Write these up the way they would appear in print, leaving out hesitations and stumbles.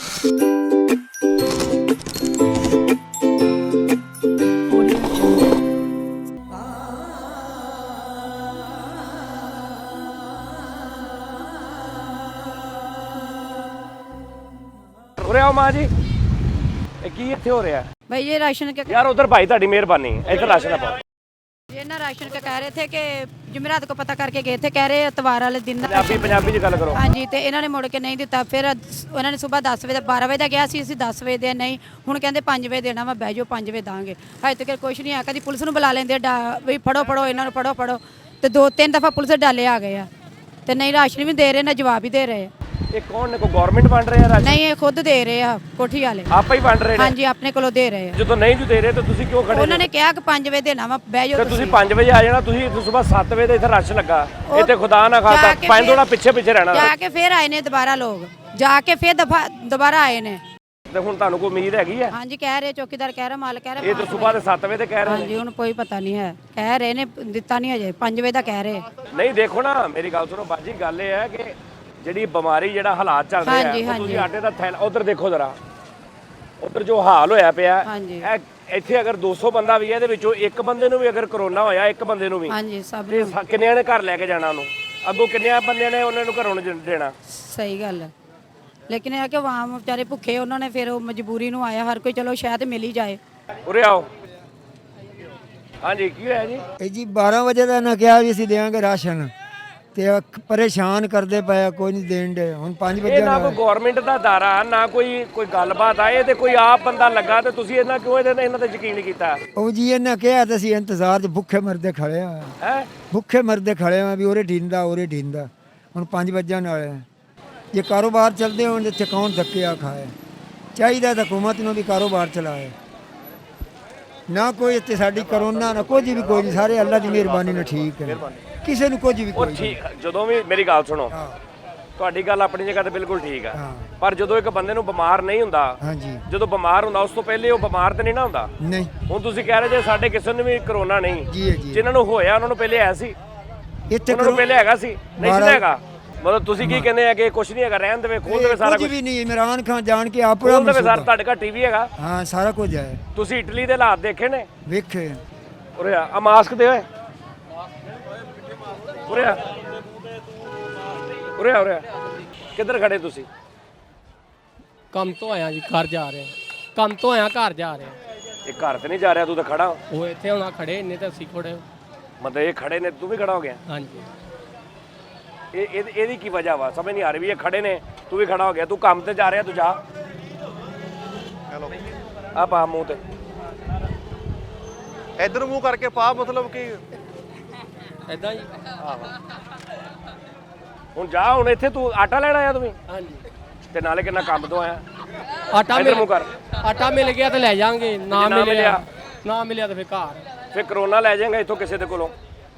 ਉਰੇ ਆਓ ਮਾਂ ਜੀ, ਇਹ ਕੀ ਇੱਥੇ ਹੋ ਰਿਹਾ भाई ये राशन का यार? उधर भाई ताड़ी मेहरबानी, इधर राशन पाओ। ये ना राशन का कह रहे थे कि जुमेरात को पता करके गए थे, कह रहे इतवार वाले दिन पंजाबी च गल करो। हाँ जी, तो इन्होंने मुड़ के नहीं दिता। फिर उन्होंने सुबह 10 ਵਜੇ 12 ਵਜੇ ਦਾ ਗਿਆ ਸੀ, ਅਸੀਂ 10 ਵਜੇ ਦੇ ਨਹੀਂ, ਹੁਣ ਕਹਿੰਦੇ 5 ਵਜੇ ਦੇਣਾ ਵਾ, ਬਹਿ ਜਾਓ 5 ਵਜੇ ਦਾਂਗੇ। ਹਜੇ ਤੱਕ ਕੁਛ ਨਹੀਂ ਆ। ਕਦੀ ਪੁਲਿਸ ਨੂੰ ਬੁਲਾ ਲੈਂਦੇ ਵੀ ਫੜੋ ਫੜੋ ਇਹਨਾਂ ਨੂੰ, ਫੜੋ ਫੜੋ, ਤੇ 2-3 ਦਫਾ ਪੁਲਿਸ ਡਾਲੇ ਆ ਗਏ ਆ, ਤੇ ਨਹੀਂ ਰਾਸ਼ਨ ਵੀ ਦੇ ਰਹੇ ਨਾ ਜਵਾਬ ਵੀ ਦੇ ਰਹੇ। ਇਹ ਕੌਣ ਨੇ? ਕੋਈ ਗਵਰਨਮੈਂਟ ਵੰਡ ਰਹੇ ਆ ਰਾਸ਼ਨ? ਨਹੀਂ, ਇਹ ਖੁਦ ਦੇ ਰਹੇ ਆ, ਕੋਠੀ ਵਾਲੇ ਆਪੇ ਹੀ ਵੰਡ ਰਹੇ ਨੇ। ਹਾਂਜੀ, ਆਪਣੇ ਕੋਲੋਂ ਦੇ ਰਹੇ ਆ। ਜਦੋਂ ਨਹੀਂ ਜੂ ਦੇ ਰਹੇ ਤਾਂ ਤੁਸੀਂ ਕਿਉਂ ਖੜੇ? ਉਹਨਾਂ ਨੇ ਕਿਹਾ ਕਿ 5 ਵਜੇ ਦੇਣਾ ਵਾ, ਬਹਿ ਜਾਓ ਤੁਸੀਂ 5 ਵਜੇ ਆ ਜਾਣਾ। ਤੁਸੀਂ ਸਵੇਰ 7 ਵਜੇ ਤੇ ਇੱਥੇ ਰਸ਼ ਲੱਗਾ, ਇੱਥੇ ਖੁਦਾ ਨਾ ਖਾਤਾ ਪੰਜ ਥੋੜਾ ਪਿੱਛੇ ਰਹਿਣਾ। ਜਾ ਕੇ ਫਿਰ ਆਏ ਨੇ ਦੁਬਾਰਾ ਲੋਕ, ਜਾ ਕੇ ਫਿਰ ਦੁਬਾਰਾ ਆਏ ਨੇ। ਤੇ ਹੁਣ ਤੁਹਾਨੂੰ ਕੋਈ ਉਮੀਦ ਹੈਗੀ ਹੈ? ਹਾਂਜੀ, ਕਹਿ ਰਹੇ, ਚੌਕੀਦਾਰ ਕਹਿ ਰਿਹਾ, ਮਾਲ ਕਹਿ ਰਿਹਾ। ਇਹ ਤਾਂ ਸਵੇਰ ਦੇ 7 ਵਜੇ ਤੇ ਕਹਿ ਰਹੇ ਨੇ। ਹਾਂਜੀ, ਹੁਣ ਕੋਈ ਪਤਾ ਨਹੀਂ ਹੈ, ਕਹਿ ਰਹੇ ਨੇ, ਦਿੱਤਾ ਨਹੀਂ ਅਜੇ, 5 ਵਜੇ ਦਾ ਕਹਿ ਰਹੇ। ਨਹੀਂ ਦੇਖੋ ਨਾ, ਮੇਰੀ ਗੱਲ ਸੁਣੋ ਬਾਜੀ, ਗੱਲ ਇਹ ਹੈ ਕਿ ਜਿਹੜੀ ਬਿਮਾਰੀ, ਜਿਹੜਾ ਹਾਲਾਤ ਚੱਲ ਰਿਹਾ ਹੈ, ਤੁਸੀਂ ਆਟੇ ਦਾ ਥੈਲਾ ਉਧਰ ਦੇਖੋ ਜਰਾ, ਉਧਰ ਜੋ ਹਾਲ ਹੋਇਆ ਪਿਆ, ਇੱਥੇ ਅਗਰ 200 ਬੰਦਾ ਵੀ ਹੈ, ਇਹਦੇ ਵਿੱਚੋਂ ਇੱਕ ਬੰਦੇ ਨੂੰ ਵੀ ਅਗਰ ਕਰੋਨਾ ਹੋਇਆ, ਇੱਕ ਬੰਦੇ ਨੂੰ ਵੀ, ਹਾਂਜੀ, ਸਭ ਤੇ ਕਿੰਨਿਆਂ ਨੇ ਘਰ ਲੈ ਕੇ ਜਾਣਾ ਉਹਨੂੰ? ਅੱਗੋਂ ਕਿੰਨਿਆਂ ਬੰਦਿਆਂ ਨੇ ਉਹਨਾਂ ਨੂੰ ਘਰੋਂ ਦੇਣਾ? ਸਹੀ ਗੱਲ ਹੈ, ਲੇਕਿਨ ਇਹ ਕਿ ਵਾਮ ਵਿਚਾਰੇ ਭੁੱਖੇ, ਉਹਨਾਂ ਨੇ ਫਿਰ ਉਹ ਮਜਬੂਰੀ ਨੂੰ ਆਇਆ ਹਰ ਕੋਈ, ਚਲੋ ਸ਼ਾਇਦ ਮਿਲ ਹੀ ਜਾਏ। ਉਰੇ ਆਓ। ਹਾਂਜੀ, ਕੀ ਹੋਇਆ ਜੀ? ਇਹ ਜੀ 12 ਵਜੇ ਦਾ ਨਾ ਕਿਹਾ ਵੀ ਅਸੀਂ ਦੇਵਾਂਗੇ ਰਾਸ਼ਨ, ਤੇ ਪਰੇਸ਼ਾਨ ਕਰਦੇ ਪਏ, ਕੋਈ ਨਹੀਂ ਦੇਣ ਦੇ। ਹੁਣ 5 ਵਜੇ ਨਾ ਕੋਈ ਗਵਰਨਮੈਂਟ ਦਾ ਦਾਰਾ, ਨਾ ਕੋਈ ਗੱਲਬਾਤ ਆਏ, ਤੇ ਕੋਈ ਆਪ ਬੰਦਾ ਲੱਗਾ, ਤੇ ਤੁਸੀਂ ਇਹਨਾਂ ਕਿਉਂ ਇਹਨਾਂ ਤੇ ਯਕੀਨ ਨਹੀਂ ਕੀਤਾ? ਉਹ ਜੀ ਇਹਨਾਂ ਕਿਹਾ ਤੇ ਅਸੀਂ ਇੰਤਜ਼ਾਰ 'ਚ ਭੁੱਖੇ ਮਰਦੇ ਖੜੇ ਆ। ਹੈ ਭੁੱਖੇ ਮਰਦੇ ਖੜੇ ਆ ਵੀ ਉਰੇ ਢੀਂਦਾ। ਹੁਣ 5 ਵਜਣ ਵਾਲੇ ਆ। ਜੇ ਕਾਰੋਬਾਰ ਚੱਲਦੇ ਹੋਣ ਇੱਥੇ ਕੌਣ ਧੱਕੇ ਆ ਖਾਏ? ਚਾਹੀਦਾ ਤਾਂ ਹਕੂਮਤ ਨੂੰ ਵੀ ਕਾਰੋਬਾਰ ਚਲਾਏ। ਨਾ ਕੋਈ ਇੱਥੇ ਸਾਡੀ ਕਰੋਨਾ ਨਾ ਕੁਝ ਵੀ ਕੋਈ ਨਹੀਂ, ਸਾਰੇ ਅੱਲਾ ਦੀ ਮਿਹਰਬਾਨੀ ਨਾਲ ਠੀਕ ਹੈ, ਕਿਸੇ ਨੂੰ ਕੁਝ ਵੀ ਕੋਈ ਠੀਕ। ਜਦੋਂ ਵੀ ਮੇਰੀ ਗੱਲ ਸੁਣੋ, ਤੁਹਾਡੀ ਗੱਲ ਆਪਣੀ ਜਗ੍ਹਾ ਤੇ ਬਿਲਕੁਲ ਠੀਕ ਆ, ਪਰ ਜਦੋਂ ਇੱਕ ਬੰਦੇ ਨੂੰ ਬਿਮਾਰ ਨਹੀਂ ਹੁੰਦਾ, ਹਾਂਜੀ, ਜਦੋਂ ਬਿਮਾਰ ਹੁੰਦਾ ਉਸ ਤੋਂ ਪਹਿਲੇ ਉਹ ਬਿਮਾਰ ਤੇ ਨਹੀਂ ਨਾ ਹੁੰਦਾ। ਨਹੀਂ, ਹੁਣ ਤੁਸੀਂ ਕਹਿ ਰਹੇ ਜੇ ਸਾਡੇ ਕਿਸੇ ਨੂੰ ਵੀ ਕਰੋਨਾ ਨਹੀਂ, ਜਿਨ੍ਹਾਂ ਨੂੰ ਹੋਇਆ ਉਹਨਾਂ ਨੂੰ ਪਹਿਲੇ ਆਇਆ ਸੀ, ਇੱਥੇ ਉਹਨਾਂ ਨੂੰ ਪਹਿਲੇ ਹੈਗਾ ਸੀ, ਨਹੀਂ ਸੀ ਹੈਗਾ? ਮਤਲਬ ਤੁਸੀਂ ਕੀ ਕਹਿੰਦੇ ਆ ਕਿ ਕੁਝ ਨਹੀਂ ਹੈਗਾ, ਰਹਿਣ ਦੇਵੇ, ਖੋਲ ਦੇਵੇ ਸਾਰਾ ਕੁਝ? ਕੁਝ ਵੀ ਨਹੀਂ, ਇਮਰਾਨ ਖਾਨ ਜਾਣ ਕੇ ਆਪਣਾ ਖੋਲ ਦੇਵੇ ਸਾਰਾ। ਤੁਹਾਡੇ ਘਰ ਟੀਵੀ ਹੈਗਾ? ਹਾਂ, ਸਾਰਾ ਕੁਝ ਹੈ। ਤੁਸੀਂ ਇਟਲੀ ਦੇ ਹਾਲਾਤ ਦੇਖੇ ਨੇ? ਵੇਖੇ। ਉਰੇ ਆ ਮਾਸਕ ਦੇ ਓਏ, ਉਰੇ ਆ, ਉਰੇ ਆ, ਉਰੇ ਆ। ਕਿੱਧਰ ਖੜੇ ਤੁਸੀਂ? ਕੰਮ ਤੋਂ ਆਇਆ ਜੀ, ਘਰ ਜਾ ਰਹੇ। ਕੰਮ ਤੋਂ ਆਇਆ, ਘਰ ਜਾ ਰਹੇ। ਇਹ ਘਰ ਤੇ ਨਹੀਂ ਜਾ ਰਿਹਾ, ਤੂੰ ਤਾਂ ਖੜਾ। ਉਹ ਇੱਥੇ ਹੁਣ ਖੜੇ ਨੇ ਤੇ ਅਸੀਂ ਖੜੇ। ਮਤਲਬ ਇਹ ਖੜੇ ਨੇ, ਤੂੰ ਵੀ ਖੜਾ ਹੋ ਗਿਆ? ਹਾਂਜੀ। ਇਹਦੀ ਕੀ ਵਜ੍ਹਾ ਵਾ? ਸਮਝ ਨਹੀਂ ਆ ਰਹੀ ਵੀ ਇਹ ਖੜੇ ਨੇ, ਤੂੰ ਵੀ ਖੜਾ ਹੋ ਗਿਆ। ਤੂੰ ਕੰਮ ਤੇ ਜਾ ਰਿਹਾ, ਤੂੰ ਜਾ। ਆ ਪਾ ਮੂੰਹ ਤੇ, ਇਧਰ ਮੂੰਹ ਕਰਕੇ ਪਾ, ਮਤਲਬ ਕਿ ਐਦਾਂ ਜੀ। ਹੁਣ ਜਾ। ਹੁਣ ਇੱਥੇ ਤੂੰ ਆਟਾ ਲੈਣ ਆਇਆ ਤੂੰ ਵੀ? ਹਾਂਜੀ। ਤੇ ਨਾਲੇ ਕਿੰਨਾ ਕੰਮ ਤੋਂ ਆਇਆ? ਆਟਾ ਮਿਲ ਗਿਆ ਤੇ ਲੈ ਜਾਾਂਗੇ, ਨਾ ਮਿਲਿਆ ਤੇ ਫਿਰ ਘਰ। ਫਿਰ ਕਰੋਨਾ ਲੈ ਜਾਏਗਾ ਇੱਥੋਂ ਕਿਸੇ ਦੇ ਕੋਲੋਂ?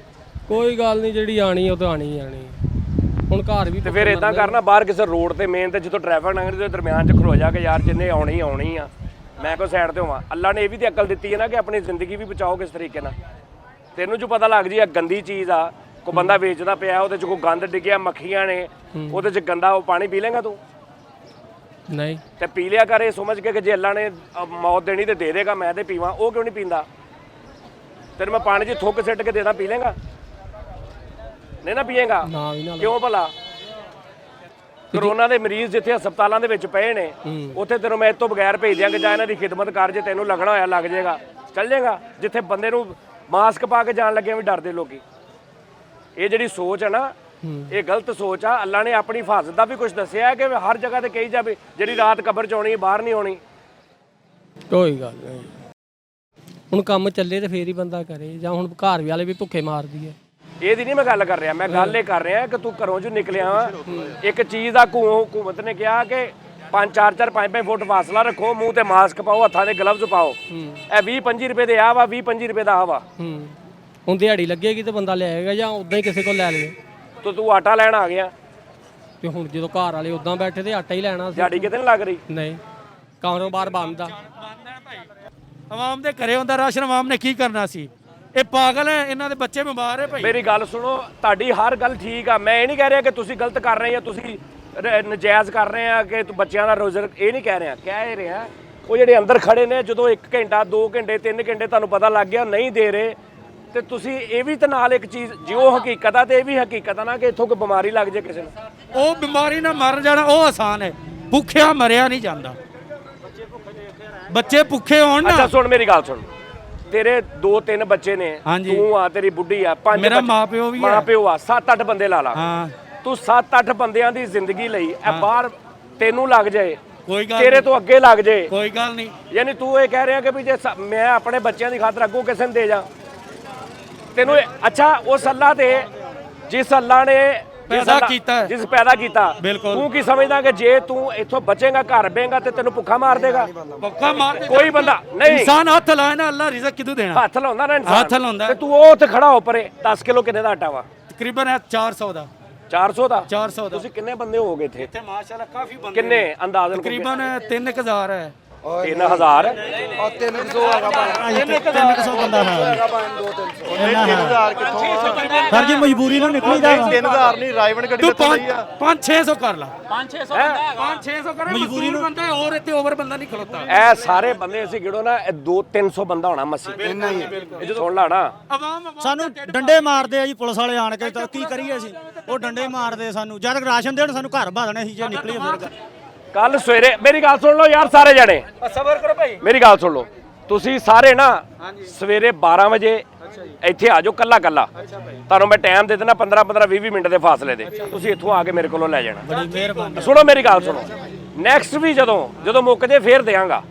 ਕੋਈ ਗੱਲ ਨਹੀਂ, ਜਿਹੜੀ ਆਣੀ ਉਹ ਤਾਂ ਆਣੀ। ਹੁਣ ਘਰ ਵੀ ਤੇ ਫਿਰ ਇਦਾਂ ਕਰਨਾ, ਬਾਹਰ ਕਿਸੇ ਰੋਡ ਤੇ ਮੇਨ ਤੇ ਜਿੱਥੋਂ ਟ੍ਰੈਫਿਕ ਲੰਘਦੀ ਉਹਦੇ ਦਰਮਿਆਨ 'ਚ ਖਲੋ ਜਾ ਕੇ, ਯਾਰ ਜਿੰਨੇ ਆਉਣੀ ਆ, ਮੈਂ ਕੋਈ ਸਾਈਡ ਤੇ ਹੋਵਾਂ। ਅੱਲਾ ਨੇ ਇਹ ਵੀ ਤੇ ਅਕਲ ਦਿੱਤੀ ਹੈ ਨਾ ਕਿ ਆਪਣੀ ਜ਼ਿੰਦਗੀ ਵੀ ਬਚਾਓ ਕਿਸ ਤਰੀਕੇ ਨਾਲ। ਤੈਨੂੰ ਜੋ ਪਤਾ ਲੱਗ ਜੀ ਇਹ ਗੰਦੀ ਚੀਜ਼ ਆ, ਕੋਈ ਬੰਦਾ ਵੇਚਦਾ ਪਿਆ, ਉਹਦੇ 'ਚ ਕੋਈ ਗੰਦ ਡਿੱਗਿਆ, ਮੱਖੀਆਂ ਨੇ, ਉਹਦੇ 'ਚ ਗੰਦਾ ਉਹ ਪਾਣੀ ਪੀ ਲੇਗਾ ਤੂੰ? ਨਹੀਂ। ਤੇ ਪੀ ਲਿਆ ਕਰ ਇਹ ਸਮਝ ਕੇ ਕਿ ਜੇ ਅੱਲਾ ਨੇ ਮੌਤ ਦੇਣੀ ਤੇ ਦੇ ਦੇਗਾ, ਮੈਂ ਤੇ ਪੀਵਾਂ। ਉਹ ਕਿਉਂ ਨਹੀਂ ਪੀਂਦਾ? ਤੈਨੂੰ ਮੈਂ ਪਾਣੀ 'ਚ ਥੁੱਕ ਸਿੱਟ ਕੇ ਦੇਦਾ, ਪੀ ਲੇਗਾ? ਨਹੀਂ ਨਾ ਪੀਏਗਾ? ਕਿਉਂ ਭਲਾ? ਕਰੋਨਾ ਦੇ ਮਰੀਜ਼ ਜਿੱਥੇ ਹਸਪਤਾਲਾਂ ਦੇ ਵਿੱਚ ਪਏ ਨੇ, ਉੱਥੇ ਤੈਨੂੰ ਮੈਂ ਇਹ ਤੋਂ ਬਗੈਰ ਭੇਜ ਦਿਆਂਗੇ, ਜਾਂ ਇਹਨਾਂ ਦੀ ਖਿਦਮਤ ਕਰ, ਜੇ ਤੈਨੂੰ ਲੱਗਣਾ ਹੋਇਆ ਲੱਗ ਜਾਏਗਾ, ਚੱਲ ਜਾਏਗਾ। ਜਿੱਥੇ ਬੰਦੇ ਨੂੰ ਮਾਸਕ ਪਾ ਕੇ ਜਾਣ ਲੱਗਿਆ ਵੀ ਡਰਦੇ ਲੋਕੀ। ਇਹ ਜਿਹੜੀ ਸੋਚ ਹੈ ਨਾ, ਇਹ ਗਲਤ ਸੋਚ ਆ। ਅੱਲਾ ਨੇ ਆਪਣੀ ਹਿਫਾਜ਼ਤ ਦਾ ਵੀ ਕੁਝ ਦੱਸਿਆ ਕਿ ਹਰ ਜਗ੍ਹਾ ਤੇ ਕਹੀ ਜਾਵੇ ਜਿਹੜੀ ਰਾਤ ਕਬਰ 'ਚ ਆਉਣੀ, ਬਾਹਰ ਨਹੀਂ ਆਉਣੀ। ਕੋਈ ਗੱਲ ਨਹੀਂ, ਹੁਣ ਕੰਮ ਚੱਲੇ ਤੇ ਫੇਰ ਹੀ ਬੰਦਾ ਕਰੇ, ਜਾਂ ਹੁਣ ਘਰ ਵਾਲੇ ਵੀ ਭੁੱਖੇ ਮਾਰਦੀ ਹੈ। ਇਹਦੀ ਨਹੀਂ ਮੈਂ ਗੱਲ ਕਰ ਰਿਹਾ, ਮੈਂ ਗੱਲ ਇਹ ਕਰ ਰਿਹਾ ਕਿ ਤੂੰ ਘਰੋਂ ਜੋ ਨਿਕਲਿਆ ਵਾ, ਇੱਕ ਚੀਜ਼ ਦਾ ਹਕੂਮਤ ਨੇ ਕਿਹਾ ਕਿ 5-4 5-5 ਫੁੱਟ ਫਾਸਲਾ ਰੱਖੋ, ਮੂੰਹ ਤੇ ਮਾਸਕ ਪਾਓ, ਹੱਥਾਂ ਦੇ ਗਲਵਜ਼ ਪਾਓ। ਇਹ 20-25 ਰੁਪਏ ਦੇ ਆ ਵਾ, 20-25 ਰੁਪਏ ਦਾ ਆ ਵਾ। ਹੁਣ ਦਿਹਾੜੀ ਲੱਗੇਗੀ ਤੇ ਬੰਦਾ ਲੈ ਆਏਗਾ, ਜਾਂ ਉਦਾਂ ਹੀ ਕਿਸੇ ਕੋਲ ਲੈ ਲਵੇ। ਤੂੰ ਆਟਾ ਲੈਣ ਆ ਗਿਆ, ਤੇ ਹੁਣ ਜਦੋਂ ਘਰ ਵਾਲੇ ਉਦਾਂ ਬੈਠੇ ਤੇ ਆਟਾ ਹੀ ਲੈਣਾ ਸੀ। ਦਿਹਾੜੀ ਕਿਤੇ ਨਹੀਂ ਲੱਗ ਰਹੀ? ਨਹੀਂ, ਕਾਰੋਬਾਰ ਬੰਦ ਆ। ਆਵਾਮ ਦੇ ਘਰੇ ਹੁੰਦਾ ਰਾਸ਼ਨ, ਆਵਾਮ ਨੇ ਕੀ ਕਰਨਾ ਸੀ? ਇਹ ਪਾਗਲ ਹੈ, ਇਹਨਾਂ ਦੇ ਬੱਚੇ ਬਿਮਾਰ ਹੈ ਭਾਈ। ਮੇਰੀ ਗੱਲ ਸੁਣੋ, ਤੁਹਾਡੀ ਹਰ ਗੱਲ ਠੀਕ ਆ, ਮੈਂ ਇਹ ਨਹੀਂ ਕਹਿ ਰਿਹਾ ਕਿ ਤੁਸੀਂ ਗਲਤ ਕਰ ਰਹੇ ਜਾਂ ਤੁਸੀਂ ਨਜਾਇਜ਼ ਕਰ ਰਹੇ ਆ ਕਿ ਤੂੰ ਬੱਚਿਆਂ ਦਾ ਰੋਜ਼ਰ, ਇਹ ਨਹੀਂ ਕਹਿ ਰਿਹਾ ਉਹ ਜਿਹੜੇ ਅੰਦਰ ਖੜੇ ਨੇ, ਜਦੋਂ 1 ਘੰਟਾ 2 ਘੰਟੇ 3 ਘੰਟੇ ਤੁਹਾਨੂੰ ਪਤਾ ਲੱਗ ਗਿਆ ਨਹੀਂ ਦੇ ਰਹੇ, ਤੇ ਤੁਸੀਂ ਇਹ ਵੀ ਤਾਂ ਨਾਲ ਇੱਕ ਚੀਜ਼ ਜਿਉਂ ਹਕੀਕਤ ਆ ਤੇ ਇਹ ਵੀ ਹਕੀਕਤ ਆ ਨਾ ਕਿ ਇੱਥੋਂ ਕੋਈ ਬਿਮਾਰੀ ਲੱਗ ਜੇ ਕਿਸੇ ਨੂੰ। ਉਹ ਬਿਮਾਰੀ ਨਾਲ ਮਰ ਜਾਣਾ ਉਹ ਆਸਾਨ ਹੈ, ਭੁੱਖਿਆ ਮਰਿਆ ਨਹੀਂ ਜਾਂਦਾ। ਬੱਚੇ ਭੁੱਖੇ ਹੋਣ ਨਾ। ਅੱਛਾ ਸੁਣ ਮੇਰੀ ਗੱਲ ਸੁਣ, ਤੇਰੇ 2-3 ਬੱਚੇ ਨੇ, ਹਾਂਜੀ। ਤੂੰ ਆ, ਤੇਰੀ ਬੁੱਢੀ ਆ, 5 ਮੇਰਾ ਮਾਪਿਓ ਵੀ ਹੈ। ਮਾਪਿਓ ਆ, 7-8 ਬੰਦੇ ਲਾ ਲਾ। ਹਾਂ ਤੂੰ 7-8 ਬੰਦਿਆਂ ਦੀ ਜ਼ਿੰਦਗੀ ਲਈ ਇਹ ਬਾਹਰ ਤੈਨੂੰ ਲੱਗ ਜਾਏ, ਕੋਈ ਗੱਲ ਤੇਰੇ ਤੋਂ ਅੱਗੇ ਲੱਗ ਜਾਏ, ਕੋਈ ਗੱਲ ਨਹੀਂ। ਯਾਨੀ ਤੂੰ ਇਹ ਕਹਿ ਰਿਹਾ ਕਿ ਵੀ ਜੇ ਮੈਂ ਆਪਣੇ ਬੱਚਿਆਂ ਦੀ ਖਾਤਰ ਅੱਗੋਂ ਕਿਸੇ ਨੂੰ ਦੇ ਜਾ ਤੈਨੂੰ ਅੱਛਾ ਉਸ ਅੱਲਾ ਤੇ ਜਿਸ ਅੱਲਾ ਨੇ ਪੈਦਾ ਕੀਤਾ, ਜਿਸ ਪੈਦਾ ਕੀਤਾ, ਬਿਲਕੁਲ। ਤੂੰ ਕੀ ਸਮਝਦਾ ਕਿ ਜੇ ਤੂੰ ਇੱਥੋਂ ਬਚੇਗਾ ਘਰ ਬੇਗਾ ਤੇ ਤੈਨੂੰ ਭੁੱਖਾ ਮਾਰ ਦੇਗਾ? ਭੁੱਖਾ ਮਾਰ ਕੋਈ ਬੰਦਾ ਨਹੀਂ। ਇਨਸਾਨ ਹੱਥ ਲਾਏ ਨਾ ਅੱਲਾ ਰਿਜ਼ਕ ਕਿਦੋਂ ਦੇਣਾ? ਹੱਥ ਲਾਉਂਦਾ ਨਾ ਇਨਸਾਨ, ਹੱਥ ਲਾਉਂਦਾ। ਤੇ ਤੂੰ ਉਹ ਉੱਥੇ ਖੜਾ ਹੋ ਪਰੇ। 10 ਕਿਲੋ ਕਿੰਨੇ ਦਾ ਆਟਾ ਵਾ? ਤਕਰੀਬਨ ਹੈ 400 ਦਾ। 400 ਦਾ? 400 ਦਾ। ਤੁਸੀਂ ਕਿੰਨੇ ਬੰਦੇ ਹੋਗੇ ਇੱਥੇ? ਇੱਥੇ ਮਾਸ਼ਾਅੱਲਾ ਕਾਫੀ ਬੰਦੇ ਕਿੰਨੇ ਅੰਦਾਜ਼ਨ? ਤਕਰੀਬਨ 3000 ਹੈ। 3000 ਸਰ ਜੀ ਮਜਬੂਰੀ ਨਾਲ ਨਿਕਲੀਦਾ 3000 ਨਹੀਂ ਰਾਈਵਨ ਗੱਡੀ ਤੂੰ ਤੇ ਲਈ ਆ 5-600 ਕਰ ਲਾ। 5-600 ਕਰ ਮਜਬੂਰੀ ਨੂੰ ਬੰਦਾ ਹੋਰ ਇੱਥੇ ਓਵਰ ਬੰਦਾ ਨਹੀਂ ਖਲੋਤਾ। ਇਹ ਸਾਰੇ ਬੰਦੇ ਅਸੀਂ ਗਿੜੋ ਨਾ 200-300 ਬੰਦਾ ਹੋਣਾ ਮਸੀ ਇੰਨਾ ਹੀ। ਇਹ ਜਦੋਂ ਸੁਣ ਲਾ ਨਾ ਸਾਨੂੰ ਡੰਡੇ ਮਾਰਦੇ ਆ ਜੀ ਪੁਲਿਸ ਵਾਲੇ ਆਣ ਕੇ, ਤਾਂ ਕੀ ਕਰੀਏ ਅਸੀਂ? ਉਹ ਡੰਡੇ ਮਾਰਦੇ ਸਾਨੂੰ, ਜਦ ਰਾਸ਼ਨ ਦੇਣ ਸਾਨੂੰ ਘਰ ਬਾਦਣੇ ਸੀ ਜੇ ਨਿਕਲੀਏ ਫਿਰ। ਕੱਲ ਸਵੇਰੇ ਮੇਰੀ ਗੱਲ ਸੁਣ ਲਓ ਯਾਰ ਸਾਰੇ ਜਣੇ, ਸਬਰ ਕਰੋ ਭਾਈ, ਮੇਰੀ ਗੱਲ ਸੁਣ ਲਓ। ਤੁਸੀਂ ਸਾਰੇ ਨਾ ਸਵੇਰੇ 12 ਵਜੇ ਇੱਥੇ ਆ ਜਾਓ ਕੱਲਾ ਕੱਲਾ। ਤੁਹਾਨੂੰ ਮੈਂ ਟਾਈਮ ਦੇ ਦੇਣਾ 15-15 20 ਮਿੰਟ ਦੇ ਫਾਸਲੇ ਦੇ। ਤੁਸੀਂ ਇੱਥੋਂ ਆ ਕੇ ਮੇਰੇ ਕੋਲੋਂ ਲੈ ਜਾਣਾ। ਬੜੀ ਮਿਹਰਬਾਨੀ। ਸੁਣੋ ਮੇਰੀ ਗੱਲ ਸੁਣੋ, ਨੈਕਸਟ ਵੀ ਜਦੋਂ ਮੁੱਕ ਜੇ ਫੇਰ ਦੇਵਾਂਗਾ।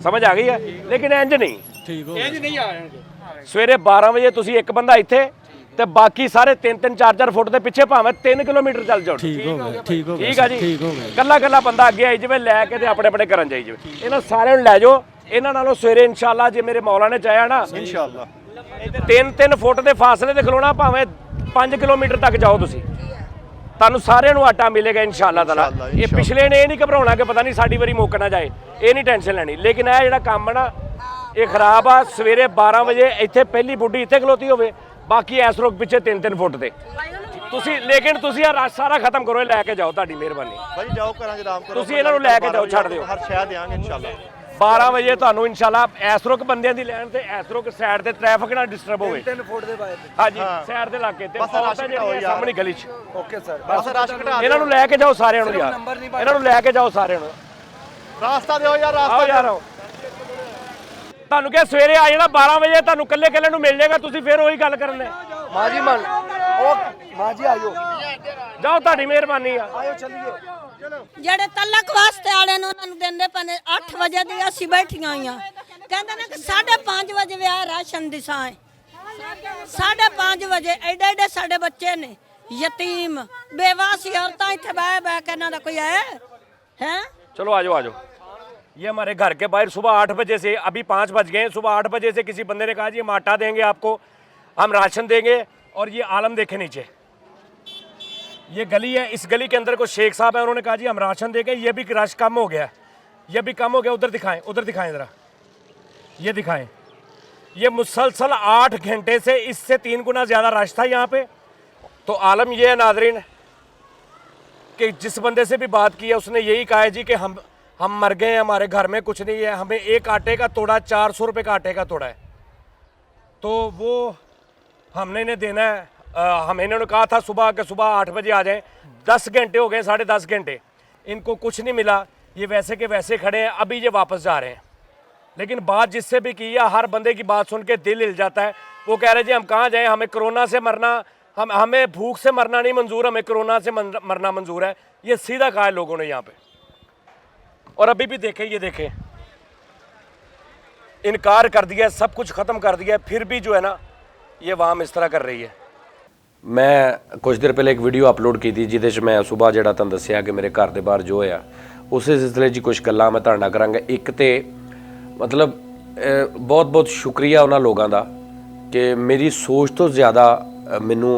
ਸਮਝ ਆ ਗਈ ਹੈ? ਲੇਕਿਨ ਇੰਜ ਨਹੀਂ, ਠੀਕ ਹੋ ਇੰਜ ਨਹੀਂ ਆਣਗੇ। ਸਵੇਰੇ 12 ਵਜੇ ਤੁਸੀਂ ਇੱਕ ਬੰਦਾ ਇੱਥੇ ਤੇ ਬਾਕੀ ਸਾਰੇ 3-3 4-4 ਫੁੱਟ ਦੇ ਪਿੱਛੇ ਭਾਵੇਂ 3 ਕਿਲੋਮੀਟਰ ਚੱਲ ਜਾਓ। ਠੀਕ ਹੋ ਗਿਆ, ਠੀਕ ਹੋ ਗਿਆ, ਠੀਕ ਆ ਜੀ। ਠੀਕ ਹੋ ਗਿਆ। ਕੱਲਾ ਕੱਲਾ ਬੰਦਾ ਅੱਗੇ ਆਈ ਜਿਵੇਂ ਲੈ ਕੇ ਤੇ ਆਪਣੇ ਆਪਣੇ ਘਰਾਂ ਜਾਈ ਜਿਵੇਂ। ਇਹਨਾਂ ਸਾਰਿਆਂ ਨੂੰ ਲੈ ਜਾਓ। ਇਹਨਾਂ ਨਾਲੋਂ ਸਵੇਰੇ ਇਨਸ਼ਾਅੱਲਾ ਜੇ ਮੇਰੇ ਮੌਲਾ ਨੇ ਚਾਹਿਆ ਨਾ ਇਨਸ਼ਾਅੱਲਾ 3-3 ਫੁੱਟ ਦੇ ਫਾਸਲੇ ਤੇ ਖਲੋਣਾ, ਭਾਵੇਂ 5 ਕਿਲੋਮੀਟਰ ਤੱਕ ਜਾਓ ਤੁਸੀਂ, ਤੁਹਾਨੂੰ ਸਾਰਿਆਂ ਨੂੰ ਆਟਾ ਮਿਲੇਗਾ ਇਨਸ਼ਾਅੱਲਾ ਤਾਲਾ। ਇਹ ਪਿਛਲੇ ਨੇ ਇਹ ਨਹੀਂ ਘਬਰਾਉਣਾ ਕਿ ਪਤਾ ਨਹੀਂ ਸਾਡੀ ਵਾਰੀ ਮੁੱਕ ਨਾ ਜਾਏ, ਇਹ ਨਹੀਂ ਟੈਨਸ਼ਨ ਲੈਣੀ। ਲੇਕਿਨ ਇਹ ਜਿਹੜਾ ਕੰਮ ਨਾ ਇਹ ਖਰਾਬ ਆ। ਸਵੇਰੇ 12 ਵਜੇ ਇੱਥੇ ਪਹਿਲੀ ਬੁੱਢੀ ਇੱਥੇ ਖਲੋਤੀ ਹੋਵੇ, ਬਾਕੀ ਐਸ ਰੋਕ ਪਿੱਛੇ 3-3 ਫੁੱਟ ਤੇ ਤੁਸੀਂ। ਲੇਕਿਨ ਤੁਸੀਂ ਇਹ ਰਸ਼ ਸਾਰਾ ਖਤਮ ਕਰੋ, ਇਹ ਲੈ ਕੇ ਜਾਓ, ਤੁਹਾਡੀ ਮਿਹਰਬਾਨੀ। ਭਾਈ ਜਾਓ ਕਰਾਂਗੇ ਆਰਾਮ ਕਰੋ। ਤੁਸੀਂ ਇਹਨਾਂ ਨੂੰ ਲੈ ਕੇ ਜਾਓ, ਛੱਡ ਦਿਓ। ਹਰ ਸ਼ਹਿਰ ਦੇਾਂਗੇ ਇਨਸ਼ਾਅੱਲਾ। 12 ਵਜੇ ਤੁਹਾਨੂੰ ਇਨਸ਼ਾਅੱਲਾ ਐਸ ਰੋਕ ਬੰਦਿਆਂ ਦੀ ਲੈਣ ਤੇ ਐਸ ਰੋਕ ਸਾਈਡ ਤੇ ਟ੍ਰੈਫਿਕ ਨਾ ਡਿਸਟਰਬ ਹੋਵੇ। 3 ਫੁੱਟ ਦੇ ਬਾਅਦ ਹਾਂਜੀ ਸਾਈਡ ਦੇ ਇਲਾਕੇ ਤੇ ਬਸ ਰਸ਼ ਘਟਾਓ ਯਾਰ। ਸਾਹਮਣੀ ਗਲੀ 'ਚ। ਓਕੇ ਸਰ ਬਸ ਰਸ਼ ਘਟਾ ਇਹਨਾਂ ਨੂੰ ਲੈ ਕੇ ਜਾਓ ਸਾਰਿਆਂ ਨੂੰ ਯਾਰ, ਇਹਨਾਂ ਨੂੰ ਲੈ ਕੇ ਜਾਓ ਸਾਰਿਆਂ ਨੂੰ। ਰਾਸਤਾ ਦਿਓ ਯਾਰ, ਆਓ ਰਾਸਤਾ ਯਾਰ ਆਓ। ਤੁਹਾਨੂੰ ਕਿਹਾ ਸਵੇਰੇ ਆ ਜਾਣਾ 12 ਵਜੇ, ਤੁਹਾਨੂੰ ਕੱਲੇ ਕੱਲੇ ਨੂੰ ਮਿਲ ਜਾਏਗਾ। ਤੁਸੀਂ ਫਿਰ ਉਹੀ ਗੱਲ ਕਰਨ ਦੇ। ਮਾਜੀ ਮਨ ਉਹ ਮਾਜੀ ਆਇਓ, ਜਾਓ, ਤੁਹਾਡੀ ਮਿਹਰਬਾਨੀ ਆ। ਆਇਓ ਚੱਲੀਏ। ਜਿਹੜੇ ਤਲਕ ਵਾਸਤੇ ਵਾਲੇ ਨੂੰ ਉਹਨਾਂ ਨੂੰ ਦਿੰਦੇ ਪਨੇ 8 ਵਜੇ ਦੀ ਅਸੀਂ ਬੈਠੀਆਂ ਹੋਈਆਂ, ਕਹਿੰਦੇ ਨੇ ਕਿ 5:30 ਵਜੇ ਵਿਆਹ ਰਾਸ਼ਨ ਦੀ ਸਾਂ 5:30 ਵਜੇ ਐਡੇ ਐਡੇ ਸਾਡੇ ਬੱਚੇ ਨੇ, ਯਤੀਮ ਬੇਵਾਸੀ औरतां ਇੱਥੇ ਬਹਿ ਬਹਿ ਕੇ ਇਹਨਾਂ ਦਾ ਕੋਈ ਹੈ। चलो आ जाओ आ जाओ। ये हमारे घर के बाहर सुबह 8 बजे से, अभी 5 बज गए हैं, सुबह 8 बजे से किसी बंदे ने कहा जी हम आटा देंगे आपको, हम राशन देंगे। और ये आलम देखे नीचे, ये गली है, इस गली के अंदर को शेख साहब है, उन्होंने कहा जी हम राशन देंगे। ये भी रश कम हो गया, ये भी कम हो गया। उधर दिखाएं ज़रा, ये दिखाएं। ये मुसलसल 8 घंटे से इससे 3 गुना ज़्यादा रश था यहाँ पे। तो आलम ये है नाज़रीन कि जिस बंदे से भी बात की है उसने यही कहा है जी कि हम मर गए हैं, हमारे घर में कुछ नहीं है, हमें एक आटे का तोड़ा 400 रुपये का आटे का तोड़ा है, तो वो हमने इन्हें देना है। हमें इन्होंने कहा था सुबह के सुबह 8 बजे आ जाएं। 10 घंटे हो गए, 10.5 घंटे, इनको कुछ नहीं मिला। ये वैसे के वैसे खड़े हैं, अभी ये वापस जा रहे हैं। लेकिन बात जिससे भी की है, हर बंदे की बात सुन के दिल हिल जाता है। वो कह रहे जी हम कहाँ जाएँ, हमें कोरोना से मरना, हमें भूख से मरना नहीं मंजूर, हमें कोरोना से मरना मंजूर है। ये सीधा कहा है लोगों ने यहाँ पे। और अभी भी देखें, ये देखें, इनकार कर दिया, सब कुछ ख़त्म कर दिया, फिर भी जो है ना ये वाम इस तरह कर रही है। मैं कुछ देर पहले एक वीडियो अपलोड की थी जिहदे च मैं सुबह जिहड़ा तुहानूं दस्सिया कि मेरे घर दे बाहर जो होया, उस सिलसिले च कुछ गल्लां मैं तुहाडे नाल करांगा। एक तो मतलब बहुत बहुत शुक्रिया उन्हां लोगों का कि मेरी सोच तो ज़्यादा मैनू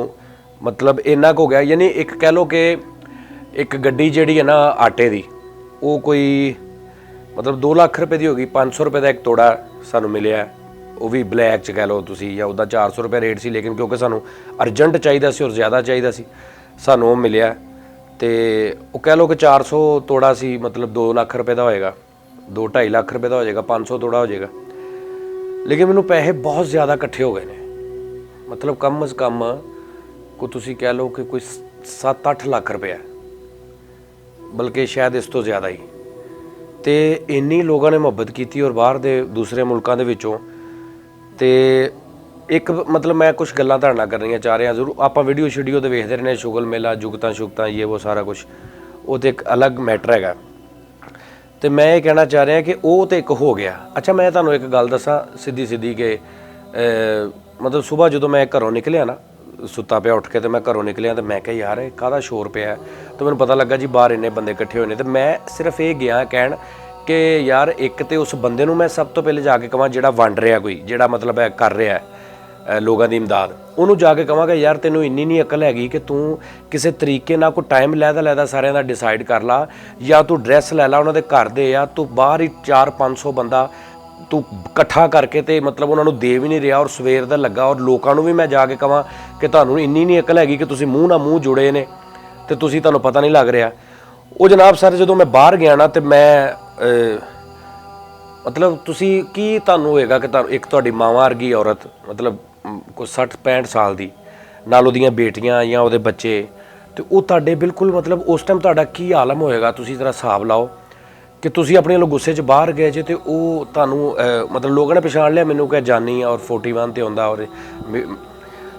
मतलब इन्ना हो गया। यानी एक कह लो कि एक गड्डी जिहड़ी है ना आटे दी, वो कोई मतलब 2 लाख रुपए की होगी। 500 रुपए का एक तोड़ा सानू मिलिया, वो भी ब्लैक च कह लो तुसी, या उदा 400 रुपए रेट सी, लेकिन क्योंकि सानू अर्जेंट चाहिए सी और ज़्यादा चाहिए सी, सानू वो मिलिया। ਤੇ ਉਹ ਕਹਿ ਲਓ ਕਿ 400 ਤੋੜਾ ਸੀ, ਮਤਲਬ 2 ਲੱਖ ਰੁਪਏ ਦਾ ਹੋਏਗਾ, 2-2.5 ਲੱਖ ਰੁਪਏ ਦਾ ਹੋ ਜਾਏਗਾ, 500 ਤੋੜਾ ਹੋ ਜਾਏਗਾ। ਲੇਕਿਨ ਮੈਨੂੰ ਪੈਸੇ ਬਹੁਤ ਜ਼ਿਆਦਾ ਇਕੱਠੇ ਹੋ ਗਏ ਨੇ, ਮਤਲਬ ਕਮ ਅਜ਼ ਕਮ ਕੋ ਤੁਸੀਂ ਕਹਿ ਲਓ ਕਿ ਕੋਈ 7-8 ਲੱਖ ਰੁਪਏ, ਬਲਕਿ ਸ਼ਾਇਦ ਇਸ ਤੋਂ ਜ਼ਿਆਦਾ ਹੀ। ਤੇ ਇੰਨੀ ਲੋਕਾਂ ਨੇ ਮੁਹੱਬਤ ਕੀਤੀ ਔਰ ਬਾਹਰ ਦੇ ਦੂਸਰੇ ਮੁਲਕਾਂ ਦੇ ਵਿੱਚੋਂ। ਤੇ ਇੱਕ ਮਤਲਬ ਮੈਂ ਕੁਝ ਗੱਲਾਂ ਤੁਹਾਡੇ ਨਾਲ ਕਰਨੀਆਂ ਚਾਹ ਰਿਹਾ ਜ਼ਰੂਰ। ਆਪਾਂ ਵੀਡੀਓ ਸ਼ੀਡੀਓ ਤੇ ਵੇਖਦੇ ਰਹਿੰਦੇ, ਸ਼ੁਗਲ ਮੇਲਾ, ਜੁਗਤਾਂ ਸ਼ੁਗਤਾਂ, ਇਹ ਉਹ ਸਾਰਾ ਕੁਝ, ਉਹ ਤੇ ਇੱਕ ਅਲੱਗ ਮੈਟਰ ਹੈਗਾ। ਤੇ ਮੈਂ ਇਹ ਕਹਿਣਾ ਚਾਹ ਰਿਹਾ ਕਿ ਉਹ ਤੇ ਇੱਕ ਹੋ ਗਿਆ। ਅੱਛਾ ਮੈਂ ਤੁਹਾਨੂੰ ਇੱਕ ਗੱਲ ਦੱਸਾਂ ਸਿੱਧੀ ਕਿ ਮਤਲਬ ਸਵੇਰ ਜਦੋਂ ਮੈਂ ਘਰੋਂ ਨਿਕਲਿਆ ਨਾ, ਸੁੱਤਾ ਪਿਆ ਉੱਠ ਕੇ, ਤੇ ਮੈਂ ਘਰੋਂ ਨਿਕਲਿਆ ਤੇ ਮੈਂ ਕਿਹਾ ਯਾਰ ਇਹ ਕਾਹਦਾ ਸ਼ੋਰ ਪਿਆ। ਤੇ ਮੈਨੂੰ ਪਤਾ ਲੱਗਾ ਜੀ ਬਾਹਰ ਇੰਨੇ ਬੰਦੇ ਇਕੱਠੇ ਹੋਏ ਨੇ। ਤੇ ਮੈਂ ਸਿਰਫ ਇਹ ਗਿਆ ਕਹਿਣ ਕਿ ਯਾਰ ਇੱਕ ਤੇ ਉਸ ਬੰਦੇ ਨੂੰ ਮੈਂ ਸਭ ਤੋਂ ਪਹਿਲੇ ਜਾ ਕੇ ਕਹਾਂ ਜਿਹੜਾ ਵੰਡ ਰਿਹਾ, ਕੋਈ ਜਿਹੜਾ ਮਤਲਬ ਹੈ ਕਰ ਰਿਹਾ ਲੋਕਾਂ ਦੀ ਇਮਦਾਦ, ਉਹਨੂੰ ਜਾ ਕੇ ਕਹਾਂਗਾ ਯਾਰ ਤੈਨੂੰ ਇੰਨੀ ਨਹੀਂ ਅਕਲ ਹੈਗੀ ਕਿ ਤੂੰ ਕਿਸੇ ਤਰੀਕੇ ਨਾਲ ਕੋਈ ਟਾਈਮ ਲੈਦਾ ਸਾਰਿਆਂ ਦਾ ਡਿਸਾਈਡ ਕਰ ਲਾ, ਜਾਂ ਤੂੰ ਡਰੈਸ ਲੈ ਲਾ ਉਹਨਾਂ ਦੇ ਘਰ ਦੇ, ਜਾਂ ਤੂੰ ਬਾਹਰ ਹੀ 400-500 ਬੰਦਾ ਤੂੰ ਇਕੱਠਾ ਕਰਕੇ ਤੇ ਮਤਲਬ ਉਹਨਾਂ ਨੂੰ ਦੇ ਵੀ ਨਹੀਂ ਰਿਹਾ, ਔਰ ਸਵੇਰ ਦਾ ਲੱਗਾ। ਔਰ ਲੋਕਾਂ ਨੂੰ ਵੀ ਮੈਂ ਜਾ ਕੇ ਕਹਾਂ ਕਿ ਤੁਹਾਨੂੰ ਇੰਨੀ ਨਹੀਂ ਅਕਲ ਹੈਗੀ ਕਿ ਤੁਸੀਂ ਮੂੰਹ ਨਾਲ ਮੂੰਹ ਜੁੜੇ ਨੇ ਤੇ ਤੁਸੀਂ ਤੁਹਾਨੂੰ ਪਤਾ ਨਹੀਂ ਲੱਗ ਰਿਹਾ। ਉਹ ਜਨਾਬ ਸਰ ਜਦੋਂ ਮੈਂ ਬਾਹਰ ਗਿਆ ਨਾ ਤੇ ਮੈਂ ਮਤਲਬ ਤੁਸੀਂ ਕੀ ਤੁਹਾਨੂੰ ਹੋਏਗਾ ਕਿ ਤੁਹਾਨੂੰ ਇੱਕ ਤੁਹਾਡੀ ਮਾਵਾਂ ਵਰਗੀ ਔਰਤ, ਮਤਲਬ ਕੋਈ 60-65 ਸਾਲ ਦੀ, ਨਾਲ ਉਹਦੀਆਂ ਬੇਟੀਆਂ ਜਾਂ ਉਹਦੇ ਬੱਚੇ, ਤੇ ਉਹ ਤੁਹਾਡੇ ਬਿਲਕੁਲ ਮਤਲਬ ਉਸ ਟਾਈਮ ਤੁਹਾਡਾ ਕੀ ਆਲਮ ਹੋਏਗਾ। ਤੁਸੀਂ ਜ਼ਰਾ ਹਿਸਾਬ ਲਾਓ ਕਿ ਤੁਸੀਂ ਆਪਣੇ ਵੱਲੋਂ ਗੁੱਸੇ 'ਚ ਬਾਹਰ ਗਏ ਜੇ ਤੇ ਉਹ ਤੁਹਾਨੂੰ ਮਤਲਬ ਲੋਕਾਂ ਨੇ ਪਛਾਣ ਲਿਆ ਮੈਨੂੰ ਕਿ ਜਾਨੀ ਔਰ 41 ਤੇ ਆਉਂਦਾ, ਔਰ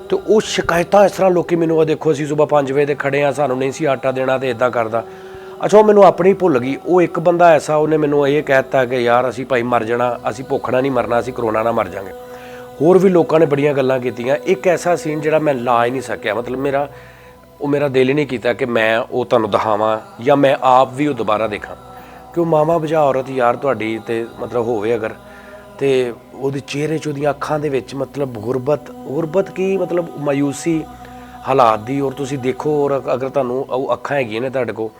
ਤੇ ਉਹ ਸ਼ਿਕਾਇਤਾਂ ਇਸ ਤਰ੍ਹਾਂ ਲੋਕੀ ਮੈਨੂੰ, ਉਹ ਦੇਖੋ ਅਸੀਂ ਸਵੇਰ 5 ਵਜੇ ਦੇ ਖੜੇ ਆ, ਸਾਨੂੰ ਨਹੀਂ ਸੀ ਆਟਾ ਦੇਣਾ ਤੇ ਇਦਾਂ ਕਰਦਾ। ਅੱਛਾ ਉਹ ਮੈਨੂੰ ਆਪਣੀ ਭੁੱਲ ਗਈ। ਉਹ ਇੱਕ ਬੰਦਾ ਐਸਾ ਉਹਨੇ ਮੈਨੂੰ ਇਹ ਕਹਿ ਦਿੱਤਾ ਕਿ ਯਾਰ ਅਸੀਂ ਭਾਈ ਮਰ ਜਾਣਾ, ਅਸੀਂ ਭੁੱਖ ਨਾਲ ਨਹੀਂ ਮਰਨਾ, ਅਸੀਂ ਕਰੋਨਾ ਨਾਲ ਮਰ ਜਾਵਾਂਗੇ। ਹੋਰ ਵੀ ਲੋਕਾਂ ਨੇ ਬੜੀਆਂ ਗੱਲਾਂ ਕੀਤੀਆਂ। ਇੱਕ ਐਸਾ ਸੀਨ ਜਿਹੜਾ ਮੈਂ ਲਾ ਹੀ ਨਹੀਂ ਸਕਿਆ, ਮਤਲਬ ਮੇਰਾ ਦਿਲ ਹੀ ਨਹੀਂ ਕੀਤਾ ਕਿ ਮੈਂ ਉਹ ਤੁਹਾਨੂੰ ਦਿਖਾਵਾਂ ਜਾਂ ਮੈਂ ਆਪ ਵੀ ਉਹ ਦੁਬਾਰਾ ਦੇਖਾਂ। ਕਿ ਉਹ ਮਾਵਾਂ ਬੁਝਾ ਔਰਤ ਯਾਰ ਤੁਹਾਡੀ ਤੇ ਮਤਲਬ ਹੋਵੇ ਅਗਰ, ਤੇ ਉਹਦੇ ਚਿਹਰੇ 'ਚ ਉਹਦੀਆਂ ਅੱਖਾਂ ਦੇ ਵਿੱਚ ਮਤਲਬ ਗੁਰਬਤ ਕੀ ਮਤਲਬ ਮਾਯੂਸੀ ਹਾਲਾਤ ਦੀ। ਔਰ ਤੁਸੀਂ ਦੇਖੋ, ਔਰ ਅਗਰ ਤੁਹਾਨੂੰ ਉਹ ਅੱਖਾਂ ਹੈਗੀਆਂ ਨੇ ਤੁਹਾਡੇ ਕੋਲ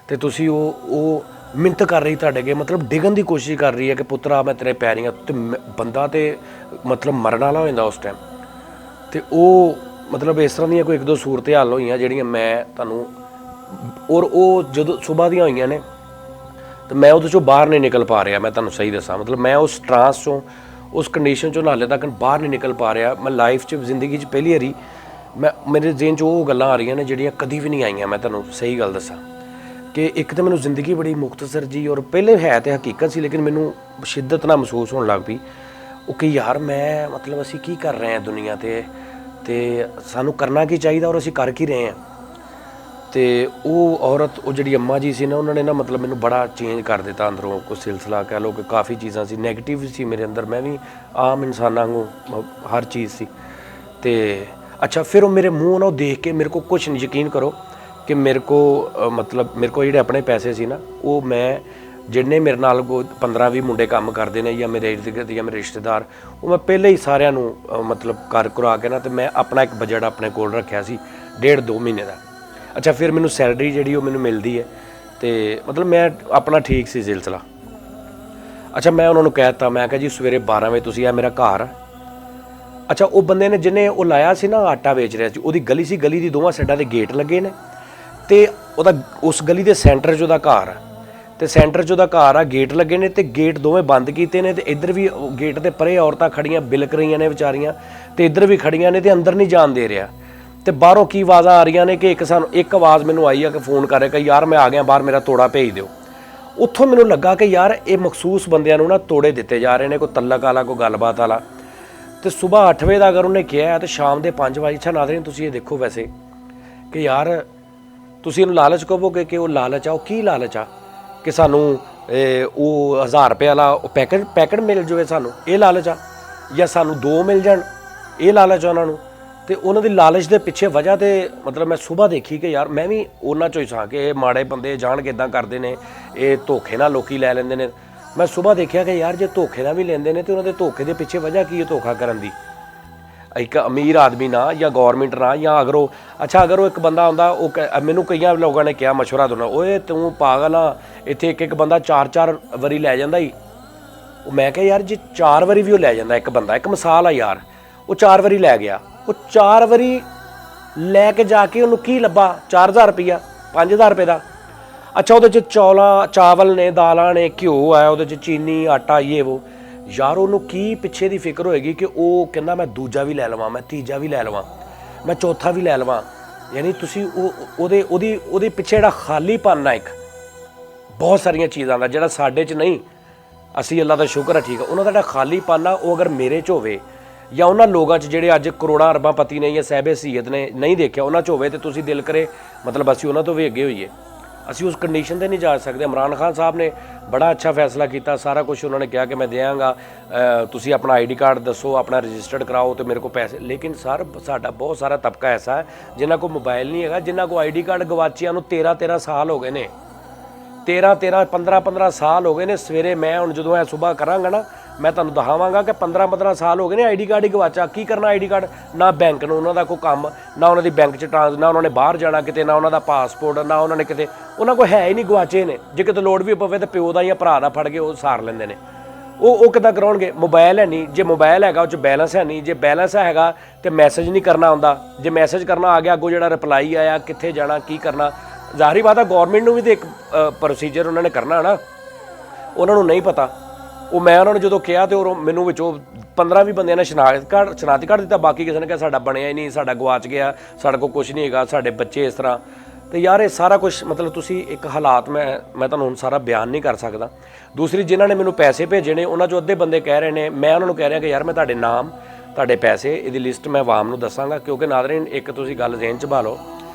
ਤੇ ਤੁਸੀਂ ਉਹ ਮਿੰਨਤ ਕਰ ਰਹੀ ਤੁਹਾਡੇ ਅੱਗੇ, ਮਤਲਬ ਡਿੱਗਣ ਦੀ ਕੋਸ਼ਿਸ਼ ਕਰ ਰਹੀ ਹੈ ਕਿ ਪੁੱਤਰਾ ਮੈਂ ਤੇਰੇ ਪੈਰੀਆਂ ਤੇ ਬੰਦਾ ਤੇ ਮਤਲਬ ਮਰਨ ਵਾਲਾ ਹੋ ਜਾਂਦਾ ਉਸ ਟਾਈਮ। ਤੇ ਉਹ ਮਤਲਬ ਇਸ ਤਰ੍ਹਾਂ ਦੀਆਂ ਕੋਈ 1-2 ਸੂਰਤ ਹਾਲ ਹੋਈਆਂ ਜਿਹੜੀਆਂ ਮੈਂ ਤੁਹਾਨੂੰ, ਔਰ ਉਹ ਜਦੋਂ ਸੁਬਾਹ ਦੀਆਂ ਹੋਈਆਂ ਨੇ ਤੇ ਮੈਂ ਉਹਦੇ 'ਚੋਂ ਬਾਹਰ ਨਹੀਂ ਨਿਕਲ ਪਾ ਰਿਹਾ। ਮੈਂ ਤੁਹਾਨੂੰ ਸਹੀ ਦੱਸਾਂ, ਮਤਲਬ ਮੈਂ ਉਸ ਟਰਾਂਸ 'ਚੋਂ, ਉਸ ਕੰਡੀਸ਼ਨ 'ਚੋਂ ਹਾਲੇ ਤੱਕ ਬਾਹਰ ਨਹੀਂ ਨਿਕਲ ਪਾ ਰਿਹਾ। ਮੈਂ ਲਾਈਫ 'ਚ ਜ਼ਿੰਦਗੀ 'ਚ ਪਹਿਲੀ ਵਾਰੀ ਮੇਰੇ ਜ਼ਿਹਨ 'ਚ ਉਹ ਗੱਲਾਂ ਆ ਰਹੀਆਂ ਨੇ ਜਿਹੜੀਆਂ ਕਦੀ ਵੀ ਨਹੀਂ ਆਈਆਂ। ਮੈਂ ਤੁਹਾਨੂੰ ਸਹੀ ਗੱਲ ਦੱਸਾਂ ਕਿ ਇੱਕ ਤਾਂ ਮੈਨੂੰ ਜ਼ਿੰਦਗੀ ਬੜੀ ਮੁਖਤਸਰ ਜੀ, ਔਰ ਪਹਿਲੇ ਹੈ ਤੇ ਹਕੀਕਤ ਸੀ, ਲੇਕਿਨ ਮੈਨੂੰ ਸ਼ਿੱਦਤ ਨਾਲ ਮਹਿਸੂਸ ਹੋਣ ਲੱਗ ਪਈ ਉਹ ਕਿ ਯਾਰ ਮੈਂ ਮਤਲਬ ਅਸੀਂ ਕੀ ਕਰ ਰਹੇ ਹਾਂ ਦੁਨੀਆ ਤੇ ਸਾਨੂੰ ਕਰਨਾ ਕੀ ਚਾਹੀਦਾ ਔਰ ਅਸੀਂ ਕਰ ਕੀ ਰਹੇ ਹਾਂ। ਤੇ ਉਹ ਔਰਤ, ਉਹ ਜਿਹੜੀ ਅੰਮਾ ਜੀ ਸੀ ਨਾ, ਉਹਨਾਂ ਨੇ ਨਾ ਮਤਲਬ ਮੈਨੂੰ ਬੜਾ ਚੇਂਜ ਕਰ ਦਿੱਤਾ ਅੰਦਰੋਂ। ਕੋਈ ਸਿਲਸਿਲਾ ਕਹਿ ਲਓ ਕਿ ਕਾਫੀ ਚੀਜ਼ਾਂ ਸੀ ਨੈਗੇਟਿਵ ਸੀ ਮੇਰੇ ਅੰਦਰ, ਮੈਂ ਵੀ ਆਮ ਇਨਸਾਨਾਂ ਵਾਂਗੂ ਹਰ ਚੀਜ਼ ਸੀ। ਤੇ ਅੱਛਾ ਫਿਰ ਉਹ ਮੇਰੇ ਮੂੰਹ ਨਾਲ ਦੇਖ ਕੇ ਮੇਰੇ ਕੋਲ ਕੁਛ ਨਹੀਂ, ਯਕੀਨ ਕਰੋ ਕਿ ਮੇਰੇ ਕੋ ਜਿਹੜੇ ਆਪਣੇ ਪੈਸੇ ਸੀ ਨਾ, ਉਹ ਮੈਂ ਜਿੰਨੇ ਮੇਰੇ ਨਾਲ 15-20 ਮੁੰਡੇ ਕੰਮ ਕਰਦੇ ਨੇ ਜਾਂ ਮੇਰੇ ਇਰਦ ਗਿਰਦ ਜਾਂ ਮੇਰੇ ਰਿਸ਼ਤੇਦਾਰ, ਉਹ ਮੈਂ ਪਹਿਲੇ ਹੀ ਸਾਰਿਆਂ ਨੂੰ ਮਤਲਬ ਕਰ ਕਰਾ ਕੇ ਨਾ, ਤੇ ਮੈਂ ਆਪਣਾ ਇੱਕ ਬਜਟ ਆਪਣੇ ਕੋਲ ਰੱਖਿਆ ਸੀ 1.5-2 ਮਹੀਨੇ ਦਾ। ਅੱਛਾ ਫਿਰ ਮੈਨੂੰ ਸੈਲਰੀ ਜਿਹੜੀ ਉਹ ਮੈਨੂੰ ਮਿਲਦੀ ਹੈ ਤੇ ਮਤਲਬ ਮੈਂ ਆਪਣਾ ਠੀਕ ਸੀ ਸਿਲਸਿਲਾ। ਅੱਛਾ ਮੈਂ ਉਹਨਾਂ ਨੂੰ ਕਹਿ ਦਿੱਤਾ, ਮੈਂ ਕਿਹਾ ਜੀ ਸਵੇਰੇ 12 ਵਜੇ ਤੁਸੀਂ ਆ ਮੇਰਾ ਘਰ। ਅੱਛਾ ਉਹ ਬੰਦੇ ਨੇ ਜਿਹਨੇ ਉਹ ਲਾਇਆ ਸੀ ਨਾ, ਆਟਾ ਵੇਚ ਰਿਹਾ ਸੀ, ਉਹਦੀ ਗਲੀ ਸੀ, ਗਲੀ ਦੀ ਦੋਵਾਂ ਸਾਈਡਾਂ 'ਤੇ ਗੇਟ ਲੱਗੇ ਨੇ ਤੇ ਉਸ ਗਲੀ ਦੇ ਸੈਂਟਰ 'ਚ ਉਹਦਾ ਘਰ ਆ, ਤੇ ਸੈਂਟਰ 'ਚ ਉਹਦਾ ਘਰ ਆ, ਗੇਟ ਲੱਗੇ ਨੇ ਤੇ ਗੇਟ ਦੋਵੇਂ ਬੰਦ ਕੀਤੇ ਨੇ। ਤੇ ਇੱਧਰ ਵੀ ਗੇਟ ਦੇ ਪਰੇ ਔਰਤਾਂ ਖੜੀਆਂ ਬਿਲਕ ਰਹੀਆਂ ਨੇ ਵਿਚਾਰੀਆਂ, ਤੇ ਇੱਧਰ ਵੀ ਖੜੀਆਂ ਨੇ ਤੇ ਅੰਦਰ ਨਹੀਂ ਜਾਣ ਦੇ ਰਿਹਾ। ਤੇ ਬਾਹਰੋਂ ਕੀ ਆਵਾਜ਼ਾਂ ਆ ਰਹੀਆਂ ਨੇ ਕਿ ਇੱਕ ਆਵਾਜ਼ ਮੈਨੂੰ ਆਈ ਆ ਕਿ ਫੋਨ ਕਰ ਰਿਹਾ ਕਿ ਯਾਰ ਮੈਂ ਆ ਗਿਆ ਬਾਹਰ, ਮੇਰਾ ਤੋੜਾ ਭੇਜ ਦਿਓ। ਉੱਥੋਂ ਮੈਨੂੰ ਲੱਗਾ ਕਿ ਯਾਰ ਇਹ ਮਖਸੂਸ ਬੰਦਿਆਂ ਨੂੰ ਨਾ ਤੋੜੇ ਦਿੱਤੇ ਜਾ ਰਹੇ ਨੇ, ਕੋਈ ਤਲਕ ਵਾਲਾ, ਕੋਈ ਗੱਲਬਾਤ ਵਾਲਾ। ਤੇ ਸਵੇਰ 8 ਵਜੇ ਦਾ ਅਗਰ ਉਹਨੇ ਕਿਹਾ ਤੇ ਸ਼ਾਮ ਦੇ 5 ਵਜੇ। ਅੱਛਾ ਨਾਜ਼ਰੀਨ ਤੁਸੀਂ ਇਹ ਦੇਖੋ ਵੈਸੇ ਕਿ ਯਾਰ ਤੁਸੀਂ ਇਹਨੂੰ ਲਾਲਚ ਕਹੋਗੇ ਕਿ ਉਹ ਲਾਲਚ ਆ, ਉਹ ਕੀ ਲਾਲਚ ਆ ਕਿ ਸਾਨੂੰ ਉਹ 1000 ਰੁਪਏ ਵਾਲਾ ਉਹ ਪੈਕਟ ਮਿਲ ਜਾਵੇ, ਸਾਨੂੰ ਇਹ ਲਾਲਚ ਆ, ਜਾਂ ਸਾਨੂੰ 2 ਮਿਲ ਜਾਣ, ਇਹ ਲਾਲਚ ਆ ਉਹਨਾਂ ਨੂੰ। ਤੇ ਉਹਨਾਂ ਦੀ ਲਾਲਚ ਦੇ ਪਿੱਛੇ ਵਜ੍ਹਾ ਤੇ ਮਤਲਬ ਮੈਂ ਸਵੇਰ ਦੇਖੀ ਕਿ ਯਾਰ ਮੈਂ ਵੀ ਉਹਨਾਂ 'ਚੋਂ ਹੀ ਸਾਂ ਕਿ ਇਹ ਮਾੜੇ ਬੰਦੇ ਜਾਣ ਕੇ ਇੱਦਾਂ ਕਰਦੇ ਨੇ, ਇਹ ਧੋਖੇ ਨਾਲ ਲੋਕੀ ਲੈ ਲੈਂਦੇ ਨੇ। ਮੈਂ ਸਵੇਰ ਦੇਖਿਆ ਕਿ ਯਾਰ ਜੇ ਧੋਖੇ ਨਾਲ ਵੀ ਲੈਂਦੇ ਨੇ ਤੇ ਉਹਨਾਂ ਦੇ ਧੋਖੇ ਦੇ ਪਿੱਛੇ ਵਜ੍ਹਾ ਕੀ ਹੈ ਧੋਖਾ ਕਰਨ ਦੀ। ਇੱਕ ਅਮੀਰ ਆਦਮੀ ਨਾ ਜਾਂ ਗੌਰਮੈਂਟ ਨਾ, ਜਾਂ ਅਗਰ ਉਹ ਅਗਰ ਉਹ ਇੱਕ ਬੰਦਾ ਆਉਂਦਾ, ਉਹ ਮੈਨੂੰ ਕਈਆਂ ਲੋਕਾਂ ਨੇ ਕਿਹਾ ਮਸ਼ਵਰਾ ਦੇਣਾ, ਓਏ ਤੂੰ ਪਾਗਲ ਆ, ਇੱਥੇ ਇੱਕ ਬੰਦਾ 4-4 ਵਾਰੀ ਲੈ ਜਾਂਦਾ ਹੀ। ਉਹ ਮੈਂ ਕਿਹਾ ਯਾਰ ਜੇ 4 ਵਾਰੀ ਵੀ ਉਹ ਲੈ ਜਾਂਦਾ ਇੱਕ ਬੰਦਾ, ਇੱਕ ਮਿਸਾਲ ਆ ਯਾਰ, ਉਹ 4 ਵਾਰੀ ਲੈ ਗਿਆ, ਉਹ 4 ਵਾਰੀ ਲੈ ਕੇ ਜਾ ਕੇ ਉਹਨੂੰ ਕੀ ਲੱਭਾ? 4000 ਰੁਪਈਆ, 5000 ਰੁਪਏ ਦਾ। ਅੱਛਾ ਉਹਦੇ 'ਚ ਚਾਵਲ ਨੇ, ਦਾਲਾਂ ਨੇ, ਘਿਓ ਹੈ ਉਹਦੇ 'ਚ, ਚੀਨੀ, ਆਟਾ, ਇਹ ਉਹ। ਯਾਰ ਉਹਨੂੰ ਕੀ ਪਿੱਛੇ ਦੀ ਫਿਕਰ ਹੋਏਗੀ ਕਿ ਉਹ ਕਹਿੰਦਾ ਮੈਂ ਦੂਜਾ ਵੀ ਲੈ ਲਵਾਂ, ਮੈਂ ਤੀਜਾ ਵੀ ਲੈ ਲਵਾਂ, ਮੈਂ ਚੌਥਾ ਵੀ ਲੈ ਲਵਾਂ। ਯਾਨੀ ਤੁਸੀਂ ਉਹਦੇ ਪਿੱਛੇ ਜਿਹੜਾ ਖਾਲੀਪਨ ਆ ਇੱਕ ਬਹੁਤ ਸਾਰੀਆਂ ਚੀਜ਼ਾਂ ਦਾ ਜਿਹੜਾ ਸਾਡੇ 'ਚ ਨਹੀਂ। ਅਸੀਂ ਅੱਲਾ ਦਾ ਸ਼ੁਕਰ ਹੈ ਠੀਕ ਆ, ਉਹਨਾਂ ਦਾ ਜਿਹੜਾ ਖਾਲੀਪਨ ਆ ਉਹ ਅਗਰ ਮੇਰੇ 'ਚ ਹੋਵੇ ਜਾਂ ਉਹਨਾਂ ਲੋਕਾਂ 'ਚ ਜਿਹੜੇ ਅੱਜ ਕਰੋੜਾਂ ਅਰਬਾਂ ਪਤੀ ਨੇ ਜਾਂ ਸਾਹਿਬ ਸੀਅਤ ਨੇ ਨਹੀਂ ਦੇਖਿਆ ਉਹਨਾਂ 'ਚ ਹੋਵੇ, ਤੇ ਤੁਸੀਂ ਦਿਲ ਕਰੇ ਮਤਲਬ ਅਸੀਂ ਉਹਨਾਂ ਤੋਂ ਵੀ ਅੱਗੇ ਹੋਈਏ। ਅਸੀਂ ਉਸ ਕੰਡੀਸ਼ਨ 'ਤੇ ਨਹੀਂ ਜਾ ਸਕਦੇ। ਇਮਰਾਨ ਖਾਨ ਸਾਹਿਬ ਨੇ ਬੜਾ ਅੱਛਾ ਫੈਸਲਾ ਕੀਤਾ, ਸਾਰਾ ਕੁਝ ਉਹਨਾਂ ਨੇ ਕਿਹਾ ਕਿ ਮੈਂ ਦਿਆਂਗਾ, ਤੁਸੀਂ ਆਪਣਾ ਆਈਡੀ ਕਾਰਡ ਦੱਸੋ, ਆਪਣਾ ਰਜਿਸਟਰਡ ਕਰਾਓ ਤੇ ਮੇਰੇ ਕੋਲ ਪੈਸੇ। ਲੇਕਿਨ ਸਰ ਸਾਡਾ ਬਹੁਤ ਸਾਰਾ ਤਬਕਾ ਐਸਾ ਹੈ ਜਿਨ੍ਹਾਂ ਕੋਲ ਮੋਬਾਈਲ ਨਹੀਂ ਹੈਗਾ, ਜਿਨ੍ਹਾਂ ਕੋਲ ਆਈਡੀ ਕਾਰਡ ਗਵਾਚਿਆਂ ਨੂੰ 13 ਸਾਲ ਹੋ ਗਏ ਨੇ, 15 ਸਾਲ ਹੋ ਗਏ ਨੇ। ਸਵੇਰੇ ਮੈਂ ਹੁਣ ਜਦੋਂ ਇਹ ਸੁਬਾਹ ਕਰਾਂਗਾ ਨਾ ਮੈਂ ਤੁਹਾਨੂੰ ਦਿਖਾਵਾਂਗਾ ਕਿ 15 ਸਾਲ ਹੋ ਗਏ ਨੇ ਆਈਡੀ ਕਾਰਡ ਹੀ ਗਵਾਚਾ। ਕੀ ਕਰਨਾ ਆਈਡੀ ਕਾਰਡ? ਨਾ ਬੈਂਕ ਨੂੰ ਉਹਨਾਂ ਦਾ ਕੋਈ ਕੰਮ, ਨਾ ਉਹਨਾਂ ਦੀ ਬੈਂਕ 'ਚ ਨਾ ਉਹਨਾਂ ਨੇ ਬਾਹਰ ਜਾਣਾ ਕਿਤੇ, ਨਾ ਉਹਨਾਂ ਦਾ ਪਾਸਪੋਰਟ, ਨਾ ਉਹਨਾਂ ਨੇ ਕਿਤੇ, ਉਹਨਾਂ ਕੋਲ ਹੈ ਹੀ ਨਹੀਂ, ਗਵਾਚੇ ਨੇ। ਜੇ ਕਿਤੇ ਲੋੜ ਵੀ ਪਵੇ ਤਾਂ ਪਿਓ ਦਾ ਜਾਂ ਭਰਾ ਦਾ ਫੜ ਕੇ ਉਹ ਸਾਰ ਲੈਂਦੇ ਨੇ। ਉਹ ਕਿੱਦਾਂ ਕਰਾਉਣਗੇ? ਮੋਬਾਈਲ ਹੈ ਨਹੀਂ, ਜੇ ਮੋਬਾਈਲ ਹੈਗਾ ਉਹ 'ਚ ਬੈਲੈਂਸ ਹੈ ਨਹੀਂ, ਜੇ ਬੈਲੈਂਸ ਹੈਗਾ ਤੇ ਮੈਸੇਜ ਨਹੀਂ ਕਰਨਾ ਆਉਂਦਾ, ਜੇ ਮੈਸੇਜ ਕਰਨਾ ਆ ਗਿਆ ਅੱਗੋਂ ਜਿਹੜਾ ਰਿਪਲਾਈ ਆਇਆ ਕਿੱਥੇ ਜਾਣਾ ਕੀ ਕਰਨਾ। ਜ਼ਾਹਰੀ ਬਾਤ ਹੈ ਗੌਰਮੈਂਟ ਨੂੰ ਵੀ ਤਾਂ ਇੱਕ ਪ੍ਰੋਸੀਜਰ ਉਹਨਾਂ ਨੇ ਕਰਨਾ ਨਾ, ਉਹਨਾਂ ਨੂੰ ਨਹੀਂ ਪਤਾ। ਉਹ ਮੈਂ ਉਹਨਾਂ ਨੂੰ ਜਦੋਂ ਕਿਹਾ ਤੇ ਉਹ ਮੈਨੂੰ ਵਿੱਚੋਂ 15-20 ਬੰਦਿਆਂ ਨੇ ਸ਼ਨਾਖਤੀ ਕਾਰਡ ਦਿੱਤਾ, ਬਾਕੀ ਕਿਸੇ ਨੇ ਕਿਹਾ ਸਾਡਾ ਬਣਿਆ ਹੀ ਨਹੀਂ, ਸਾਡਾ ਗਵਾਚ ਗਿਆ, ਸਾਡੇ ਕੋਲ ਕੁਝ ਨਹੀਂ ਹੈਗਾ, ਸਾਡੇ ਬੱਚੇ ਇਸ ਤਰ੍ਹਾਂ। ਤੇ ਯਾਰ ਇਹ ਸਾਰਾ ਕੁਝ ਮਤਲਬ ਤੁਸੀਂ ਇੱਕ ਹਾਲਾਤ ਮੈਂ ਤੁਹਾਨੂੰ ਹੁਣ ਸਾਰਾ ਬਿਆਨ ਨਹੀਂ ਕਰ ਸਕਦਾ। ਦੂਸਰੀ ਜਿਨ੍ਹਾਂ ਨੇ ਮੈਨੂੰ ਪੈਸੇ ਭੇਜੇ ਨੇ ਉਹਨਾਂ 'ਚੋਂ ਅੱਧੇ ਬੰਦੇ ਕਹਿ ਰਹੇ ਨੇ, ਮੈਂ ਉਹਨਾਂ ਨੂੰ ਕਹਿ ਰਿਹਾ ਕਿ ਯਾਰ ਮੈਂ ਤੁਹਾਡੇ ਨਾਮ, ਤੁਹਾਡੇ ਪੈਸੇ, ਇਹਦੀ ਲਿਸਟ ਮੈਂ ਆਵਾਮ ਨੂੰ ਦੱਸਾਂਗਾ। ਕਿਉਂਕਿ ਨਾਜ਼ਰੀਨ ਇੱਕ ਤੁਸੀਂ ਗੱਲ ਜ਼ਿਹਨ 'ਚ ਪਾ ਲਓ,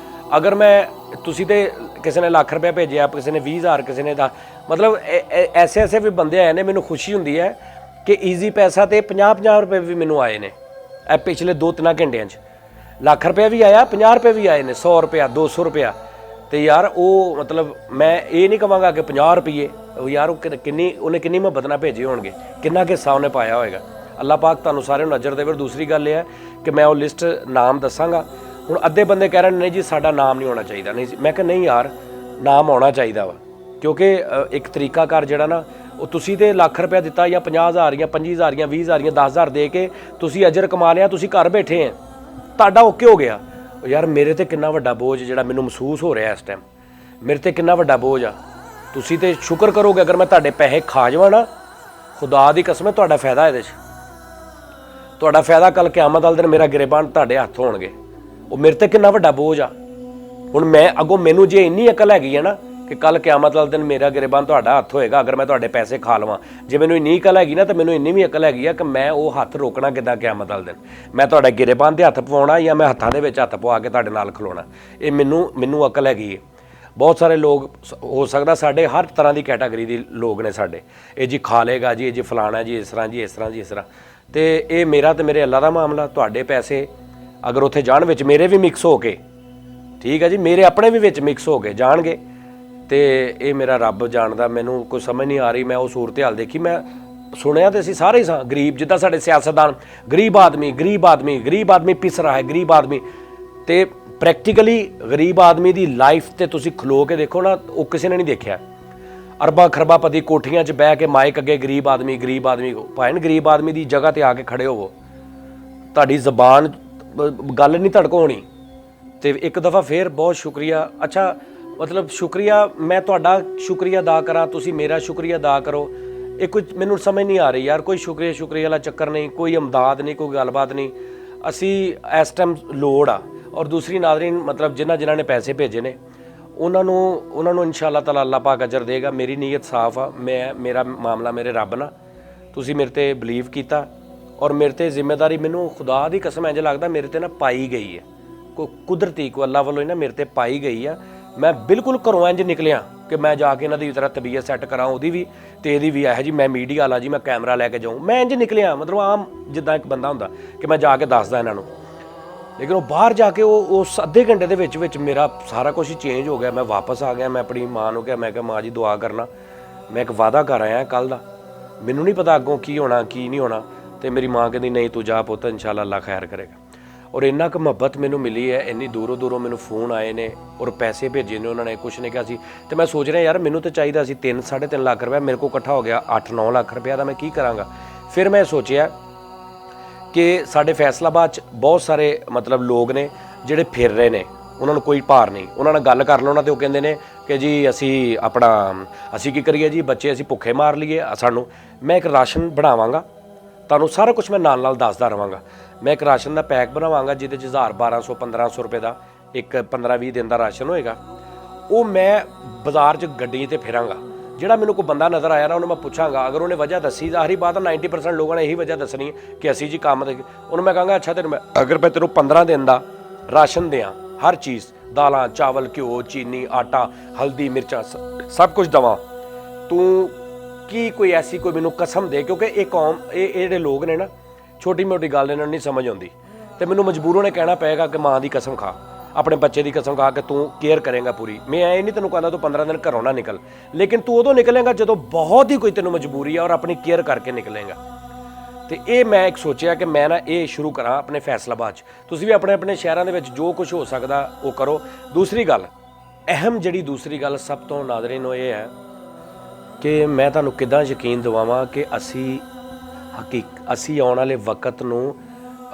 ਅਗਰ ਤੁਸੀਂ ਤੇ ਕਿਸੇ ਨੇ ਲੱਖ ਰੁਪਇਆ ਭੇਜਿਆ, ਕਿਸੇ ਨੇ 20,000, ਕਿਸੇ ਨੇ ਮਤਲਬ ਐਸੇ ਵੀ ਬੰਦੇ ਆਏ ਨੇ। ਮੈਨੂੰ ਖੁਸ਼ੀ ਹੁੰਦੀ ਹੈ ਕਿ ਈਜ਼ੀ ਪੈਸਾ ਤੇ 50 ਰੁਪਏ ਵੀ ਮੈਨੂੰ ਆਏ ਨੇ ਇਹ ਪਿਛਲੇ 2-3 ਘੰਟਿਆਂ 'ਚ। ਲੱਖ ਰੁਪਇਆ ਵੀ ਆਇਆ, 50 ਰੁਪਏ ਵੀ ਆਏ ਨੇ, 100 ਰੁਪਇਆ, 200 ਰੁਪਇਆ। ਤੇ ਯਾਰ ਉਹ ਮਤਲਬ ਮੈਂ ਇਹ ਨਹੀਂ ਕਹਾਂਗਾ ਕਿ 50 ਰੁਪਏ, ਯਾਰ ਉਹ ਉਹਨੇ ਕਿੰਨੀ ਮੁਹੱਬਤ ਨਾਲ ਭੇਜੇ ਹੋਣਗੇ, ਕਿੰਨਾ ਹਿੱਸਾ ਉਹਨੇ ਪਾਇਆ ਹੋਏਗਾ। ਅੱਲਾਹ ਪਾਕ ਤੁਹਾਨੂੰ ਸਾਰਿਆਂ ਨੂੰ ਨਜ਼ਰ ਦੇਵੇ। ਦੂਸਰੀ ਗੱਲ ਇਹ ਹੈ ਕਿ ਮੈਂ ਉਹ ਲਿਸਟ ਨਾਮ ਦੱਸਾਂਗਾ। ਹੁਣ ਅੱਧੇ ਬੰਦੇ ਕਹਿ ਰਹੇ ਨੇ ਨਹੀਂ ਜੀ ਸਾਡਾ ਨਾਮ ਨਹੀਂ ਹੋਣਾ ਚਾਹੀਦਾ, ਨਹੀਂ ਮੈਂ ਕਿਹਾ ਨਹੀਂ ਯਾਰ ਨਾਮ ਆਉਣਾ ਚਾਹੀਦਾ ਵਾ। ਕਿਉਂਕਿ ਇੱਕ ਤਰੀਕਾਕਾਰ ਜਿਹੜਾ ਨਾ ਉਹ ਤੁਸੀਂ ਤੇ ਲੱਖ ਰੁਪਇਆ ਦਿੱਤਾ ਜਾਂ 50,000 ਜਾਂ 25,000 ਜਾਂ 20,000 ਜਾਂ 10,000 ਦੇ ਕੇ ਤੁਸੀਂ ਅਜਰ ਕਮਾ ਲਿਆ, ਤੁਸੀਂ ਘਰ ਬੈਠੇ ਆ, ਤੁਹਾਡਾ ਓਕੇ ਹੋ ਗਿਆ। ਯਾਰ ਮੇਰੇ ਤੇ ਕਿੰਨਾ ਵੱਡਾ ਬੋਝ ਜਿਹੜਾ ਮੈਨੂੰ ਮਹਿਸੂਸ ਹੋ ਰਿਹਾ ਇਸ ਟਾਈਮ, ਮੇਰੇ ਤੇ ਕਿੰਨਾ ਵੱਡਾ ਬੋਝ ਆ। ਤੁਸੀਂ ਤੇ ਸ਼ੁਕਰ ਕਰੋਗੇ ਅਗਰ ਮੈਂ ਤੁਹਾਡੇ ਪੈਸੇ ਖਾ ਜਾਵਾਂ ਨਾ, ਖੁਦਾ ਦੀ ਕਸਮ ਹੈ ਤੁਹਾਡਾ ਫਾਇਦਾ ਇਹਦੇ 'ਚ, ਤੁਹਾਡਾ ਫਾਇਦਾ। ਕੱਲ੍ਹ ਕਿਆਮਤ ਵਾਲੇ ਦਿਨ ਮੇਰਾ ਗਿਰਬਾਨ ਤੁਹਾਡੇ ਹੱਥ ਹੋਣਗੇ। ਉਹ ਮੇਰੇ ਤੇ ਕਿੰਨਾ ਵੱਡਾ ਬੋਝ ਆ। ਹੁਣ ਮੈਂ ਅੱਗੋਂ ਮੈਨੂੰ ਜੇ ਇੰਨੀ ਅਕਲ ਹੈਗੀ ਹੈ ਨਾ ਕਿ ਕੱਲ੍ਹ ਕਿਆਮਤ ਵਾਲੇ ਦਿਨ ਮੇਰਾ ਗਿਰਬਾਨ ਤੁਹਾਡਾ ਹੱਥ ਹੋਏਗਾ ਅਗਰ ਮੈਂ ਤੁਹਾਡੇ ਪੈਸੇ ਖਾ ਲਵਾਂ, ਜੇ ਮੈਨੂੰ ਇੰਨੀ ਅਕਲ ਹੈਗੀ ਨਾ ਤਾਂ ਮੈਨੂੰ ਇੰਨੀ ਵੀ ਅਕਲ ਹੈਗੀ ਆ ਕਿ ਮੈਂ ਉਹ ਹੱਥ ਰੋਕਣਾ ਕਿੱਦਾਂ ਕਿਆਮਤ ਵਾਲੇ ਦਿਨ। ਮੈਂ ਤੁਹਾਡੇ ਗਿਰਬਾਨ 'ਤੇ ਹੱਥ ਪਵਾਉਣਾ ਜਾਂ ਮੈਂ ਹੱਥਾਂ ਦੇ ਵਿੱਚ ਹੱਥ ਪਵਾ ਕੇ ਤੁਹਾਡੇ ਨਾਲ ਖਲੋਣਾ, ਇਹ ਮੈਨੂੰ ਅਕਲ ਹੈਗੀ ਹੈ। ਬਹੁਤ ਸਾਰੇ ਲੋਕ ਹੋ ਸਕਦਾ ਸਾਡੇ ਹਰ ਤਰ੍ਹਾਂ ਦੀ ਕੈਟਾਗਰੀ ਦੇ ਲੋਕ ਨੇ ਸਾਡੇ, ਇਹ ਜੀ ਖਾ ਲੇਗਾ ਜੀ, ਇਹ ਜੀ ਫਲਾਣਾ ਜੀ, ਇਸ ਤਰ੍ਹਾਂ ਜੀ, ਇਸ ਤਰ੍ਹਾਂ ਜੀ, ਇਸ ਤਰ੍ਹਾਂ। ਤੇ ਇਹ ਮੇਰਾ ਤੇ ਮੇਰੇ ਅੱਲਾ ਦਾ ਮਾਮਲਾ। ਤੁਹਾਡੇ ਪੈਸੇ ਅਗਰ ਉੱਥੇ ਜਾਣ ਵਿੱਚ ਮੇਰੇ ਵੀ ਮਿਕਸ ਹੋ ਕੇ, ਠੀਕ ਹੈ ਜੀ, ਮੇਰੇ ਆਪਣੇ ਵੀ ਵਿੱਚ ਮਿਕਸ ਹੋ ਕੇ ਜਾਣਗੇ ਤੇ ਇਹ ਮੇਰਾ ਰੱਬ ਜਾਣਦਾ। ਮੈਨੂੰ ਕੋਈ ਸਮਝ ਨਹੀਂ ਆ ਰਹੀ। ਮੈਂ ਉਹ ਸੂਰਤ ਹਾਲ ਦੇਖੀ, ਮੈਂ ਸੁਣਿਆ ਤੇ ਅਸੀਂ ਸਾਰੇ ਹੀ ਸਾਂ ਗਰੀਬ, ਜਿੱਦਾਂ ਸਾਡੇ ਸਿਆਸਤਦਾਨ ਗਰੀਬ ਆਦਮੀ ਪਿਸ ਰਹਾ ਹੈ, ਗਰੀਬ ਆਦਮੀ। ਤੇ ਪ੍ਰੈਕਟੀਕਲੀ ਗਰੀਬ ਆਦਮੀ ਦੀ ਲਾਈਫ ਤੇ ਤੁਸੀਂ ਖਲੋ ਕੇ ਦੇਖੋ ਨਾ, ਉਹ ਕਿਸੇ ਨੇ ਨਹੀਂ ਦੇਖਿਆ। ਅਰਬਾਂ ਖਰਬਾਂ ਪਤੀ ਕੋਠੀਆਂ 'ਚ ਬਹਿ ਕੇ ਮਾਈਕ ਅੱਗੇ ਗਰੀਬ ਆਦਮੀ ਭਾਵੇਂ ਗਰੀਬ ਆਦਮੀ ਦੀ ਜਗ੍ਹਾ ਤੇ ਆ ਕੇ ਖੜੇ ਹੋਵੋ, ਤੁਹਾਡੀ ਜ਼ਬਾਨ ਗੱਲ ਨਹੀਂ ਧੜਕ ਹੋਣੀ। ਤੇ ਇੱਕ ਦਫਾ ਫੇਰ ਬਹੁਤ ਸ਼ੁਕਰੀਆ। ਅੱਛਾ ਮਤਲਬ ਸ਼ੁਕਰੀਆ, ਮੈਂ ਤੁਹਾਡਾ ਸ਼ੁਕਰੀਆ ਅਦਾ ਕਰਾਂ, ਤੁਸੀਂ ਮੇਰਾ ਸ਼ੁਕਰੀਆ ਅਦਾ ਕਰੋ, ਇਹ ਕੁਝ ਮੈਨੂੰ ਸਮਝ ਨਹੀਂ ਆ ਰਹੀ ਯਾਰ। ਕੋਈ ਸ਼ੁਕਰੀਆ ਵਾਲਾ ਚੱਕਰ ਨਹੀਂ, ਕੋਈ ਇਮਦਾਦ ਨਹੀਂ, ਕੋਈ ਗੱਲਬਾਤ ਨਹੀਂ। ਅਸੀਂ ਇਸ ਟਾਈਮ ਲੋੜ ਆ। ਔਰ ਦੂਸਰੀ ਨਾਜ਼ਰੀਨ ਮਤਲਬ ਜਿਨ੍ਹਾਂ ਨੇ ਪੈਸੇ ਭੇਜੇ ਨੇ ਉਹਨਾਂ ਨੂੰ ਇਨਸ਼ਾ ਅੱਲਾਹ ਤਾਲਾ ਅੱਲਾਹ ਪਾਕ ਅਜਰ ਦੇਗਾ। ਮੇਰੀ ਨੀਅਤ ਸਾਫ਼ ਆ, ਮੇਰਾ ਮਾਮਲਾ ਮੇਰੇ ਰੱਬ ਨਾਲ, ਤੁਸੀਂ ਮੇਰੇ ਤੇ ਬਲੀਵ ਕੀਤਾ ਔਰ ਮੇਰੇ ਤੇ ਜ਼ਿੰਮੇਵਾਰੀ ਮੈਨੂੰ ਖੁਦਾ ਦੀ ਕਸਮ ਇੰਝ ਲੱਗਦਾ ਮੇਰੇ ਤੇ ਨਾ ਪਾਈ ਗਈ ਹੈ, ਕੋਈ ਕੁਦਰਤੀ ਕੋਈ ਅੱਲਾਹ ਵੱਲੋਂ ਹੀ ਨਾ ਮੇਰੇ ਤੇ ਪਾਈ ਗਈ ਆ। ਮੈਂ ਬਿਲਕੁਲ ਘਰੋਂ ਇੰਝ ਨਿਕਲਿਆ ਕਿ ਮੈਂ ਜਾ ਕੇ ਇਹਨਾਂ ਦੀ ਤਰ੍ਹਾਂ ਤਬੀਅਤ ਸੈੱਟ ਕਰਾਂ, ਉਹਦੀ ਵੀ ਤੇ ਇਹਦੀ ਵੀ। ਇਹੋ ਜੀ ਮੈਂ ਮੀਡੀਆ ਵਾਲਾ ਜੀ, ਮੈਂ ਕੈਮਰਾ ਲੈ ਕੇ ਜਾਊਂ, ਮੈਂ ਇੰਝ ਨਿਕਲਿਆ ਮਤਲਬ ਆਮ ਜਿੱਦਾਂ ਇੱਕ ਬੰਦਾ ਹੁੰਦਾ ਕਿ ਮੈਂ ਜਾ ਕੇ ਦੱਸਦਾ ਇਹਨਾਂ ਨੂੰ। ਲੇਕਿਨ ਉਹ ਬਾਹਰ ਜਾ ਕੇ ਉਸ ਅੱਧੇ ਘੰਟੇ ਦੇ ਵਿੱਚ ਮੇਰਾ ਸਾਰਾ ਕੁਝ ਹੀ ਚੇਂਜ ਹੋ ਗਿਆ। ਮੈਂ ਵਾਪਸ ਆ ਗਿਆ। ਮੈਂ ਆਪਣੀ ਮਾਂ ਨੂੰ ਕਿਹਾ, ਮੈਂ ਕਿਹਾ ਮਾਂ ਜੀ ਦੁਆ ਕਰਨਾ, ਮੈਂ ਇੱਕ ਵਾਅਦਾ ਕਰ ਆਇਆ ਕੱਲ੍ਹ ਦਾ, ਮੈਨੂੰ ਨਹੀਂ ਪਤਾ ਅੱਗੋਂ ਕੀ ਹੋਣਾ ਕੀ ਨਹੀਂ ਹੋਣਾ। ਤੇ ਮੇਰੀ ਮਾਂ ਕਹਿੰਦੀ ਨਹੀਂ ਤੂੰ ਜਾ ਪੁੱਤ, ਇਨਸ਼ਾ ਅੱਲਾਹ ਖੈਰ ਕਰੇਗਾ। ਔਰ ਇੰਨਾ ਕੁ ਮੁਹੱਬਤ ਮੈਨੂੰ ਮਿਲੀ ਹੈ, ਇੰਨੀ ਦੂਰੋਂ ਮੈਨੂੰ ਫੋਨ ਆਏ ਨੇ ਔਰ ਪੈਸੇ ਭੇਜੇ ਨੇ ਉਹਨਾਂ ਨੇ, ਕੁਛ ਨੇ ਕਿਹਾ ਸੀ। ਤੇ ਮੈਂ ਸੋਚ ਰਿਹਾ ਯਾਰ ਮੈਨੂੰ ਤਾਂ ਚਾਹੀਦਾ ਸੀ 3-3.5 ਲੱਖ ਰੁਪਇਆ, ਮੇਰੇ ਕੋਲ ਇਕੱਠਾ ਹੋ ਗਿਆ 8-9 ਲੱਖ ਰੁਪਇਆ ਦਾ, ਮੈਂ ਕੀ ਕਰਾਂਗਾ। ਫਿਰ ਮੈਂ ਸੋਚਿਆ ਕਿ ਸਾਡੇ ਫੈਸਲਾਬਾਦ 'ਚ ਬਹੁਤ ਸਾਰੇ ਮਤਲਬ ਲੋਕ ਨੇ ਜਿਹੜੇ ਫਿਰ ਰਹੇ ਨੇ, ਉਹਨਾਂ ਨੂੰ ਕੋਈ ਭਾਰ ਨਹੀਂ। ਉਹਨਾਂ ਨਾਲ ਗੱਲ ਕਰ ਲਓ ਨਾ ਤੇ ਉਹ ਕਹਿੰਦੇ ਨੇ ਕਿ ਜੀ ਅਸੀਂ ਕੀ ਕਰੀਏ ਜੀ, ਬੱਚੇ ਅਸੀਂ ਭੁੱਖੇ ਮਾਰ ਲਈਏ ਸਾਨੂੰ। ਮੈਂ ਇੱਕ ਰਾਸ਼ਨ ਬਣਾਵਾਂਗਾ, ਤੁਹਾਨੂੰ ਸਾਰਾ ਕੁਝ ਮੈਂ ਨਾਲ ਦੱਸਦਾ ਰਹਾਂਗਾ। ਮੈਂ ਇੱਕ ਰਾਸ਼ਨ ਦਾ ਪੈਕ ਬਣਾਵਾਂਗਾ ਜਿਹਦੇ 'ਚ 1000 1200 1500 ਰੁਪਏ ਦਾ ਇੱਕ 15-20 ਦਿਨ ਦਾ ਰਾਸ਼ਨ ਹੋਏਗਾ। ਉਹ ਮੈਂ ਬਾਜ਼ਾਰ 'ਚ ਗੱਡੀ 'ਤੇ ਫਿਰਾਂਗਾ, ਜਿਹੜਾ ਮੈਨੂੰ ਕੋਈ ਬੰਦਾ ਨਜ਼ਰ ਆਇਆ ਨਾ ਉਹਨੂੰ ਮੈਂ ਪੁੱਛਾਂਗਾ, ਅਗਰ ਉਹਨੇ ਵਜ੍ਹਾ ਦੱਸੀ, ਜ਼ਾਹਰੀ ਬਾਤ ਹੈ 90% ਲੋਕਾਂ ਨੇ ਇਹੀ ਵਜ੍ਹਾ ਦੱਸਣੀ ਕਿ ਅਸੀਂ ਜੀ ਕੰਮ ਦੇ, ਉਹਨੂੰ ਮੈਂ ਕਹਾਂਗਾ ਅੱਛਾ ਤੈਨੂੰ ਅਗਰ ਮੈਂ ਤੈਨੂੰ 15 ਦਿਨ ਦਾ ਰਾਸ਼ਨ ਦਿਆਂ, ਹਰ ਚੀਜ਼ ਦਾਲਾਂ ਚਾਵਲ ਘਿਓ ਚੀਨੀ ਆਟਾ ਹਲਦੀ ਮਿਰਚਾਂ ਸਭ ਕੁਝ ਦਵਾਂ, ਤੂੰ ਕੀ ਕੋਈ ਐਸੀ ਕੋਈ ਮੈਨੂੰ ਕਸਮ ਦੇ, ਕਿਉਂਕਿ ਇਹ ਕੌਮ ਇਹ ਜਿਹੜੇ ਲੋਕ ਨੇ ਨਾ ਛੋਟੀ ਮੋਟੀ ਗੱਲ ਇਹਨਾਂ ਨੂੰ ਨਹੀਂ ਸਮਝ ਆਉਂਦੀ, ਤੇ ਮੈਨੂੰ ਮਜਬੂਰਨ ਇਹ ਕਹਿਣਾ ਪਏਗਾ ਕਿ ਮਾਂ ਦੀ ਕਸਮ ਖਾ, ਆਪਣੇ ਬੱਚੇ ਦੀ ਕਸਮ ਖਾ ਕੇ ਤੂੰ ਕੇਅਰ ਕਰੇਗਾ ਪੂਰੀ। ਮੈਂ ਇਹ ਨਹੀਂ ਤੈਨੂੰ ਕਹਿੰਦਾ ਤੂੰ 15 ਦਿਨ ਘਰੋਂ ਨਾ ਨਿਕਲ, ਲੇਕਿਨ ਤੂੰ ਉਦੋਂ ਨਿਕਲੇਗਾ ਜਦੋਂ ਬਹੁਤ ਹੀ ਕੋਈ ਤੈਨੂੰ ਮਜਬੂਰੀ ਆ ਔਰ ਆਪਣੀ ਕੇਅਰ ਕਰਕੇ ਨਿਕਲੇਗਾ। ਤੇ ਇਹ ਮੈਂ ਇੱਕ ਸੋਚਿਆ ਕਿ ਮੈਂ ਨਾ ਇਹ ਸ਼ੁਰੂ ਕਰਾਂ ਆਪਣੇ ਫੈਸਲਾਬਾਦ 'ਚ। ਤੁਸੀਂ ਵੀ ਆਪਣੇ ਆਪਣੇ ਸ਼ਹਿਰਾਂ ਦੇ ਵਿੱਚ ਜੋ ਕੁਝ ਹੋ ਸਕਦਾ ਉਹ ਕਰੋ। ਦੂਸਰੀ ਗੱਲ ਜਿਹੜੀ ਦੂਸਰੀ ਗੱਲ ਸਭ ਤੋਂ ਨਾਜ਼ਰੀਨ ਉਹ ਇਹ ਹੈ ਕਿ ਮੈਂ ਤੁਹਾਨੂੰ ਕਿੱਦਾਂ ਯਕੀਨ ਦਿਵਾਵਾਂ ਕਿ ਅਸੀਂ ਆਉਣ ਵਾਲੇ ਵਕਤ ਨੂੰ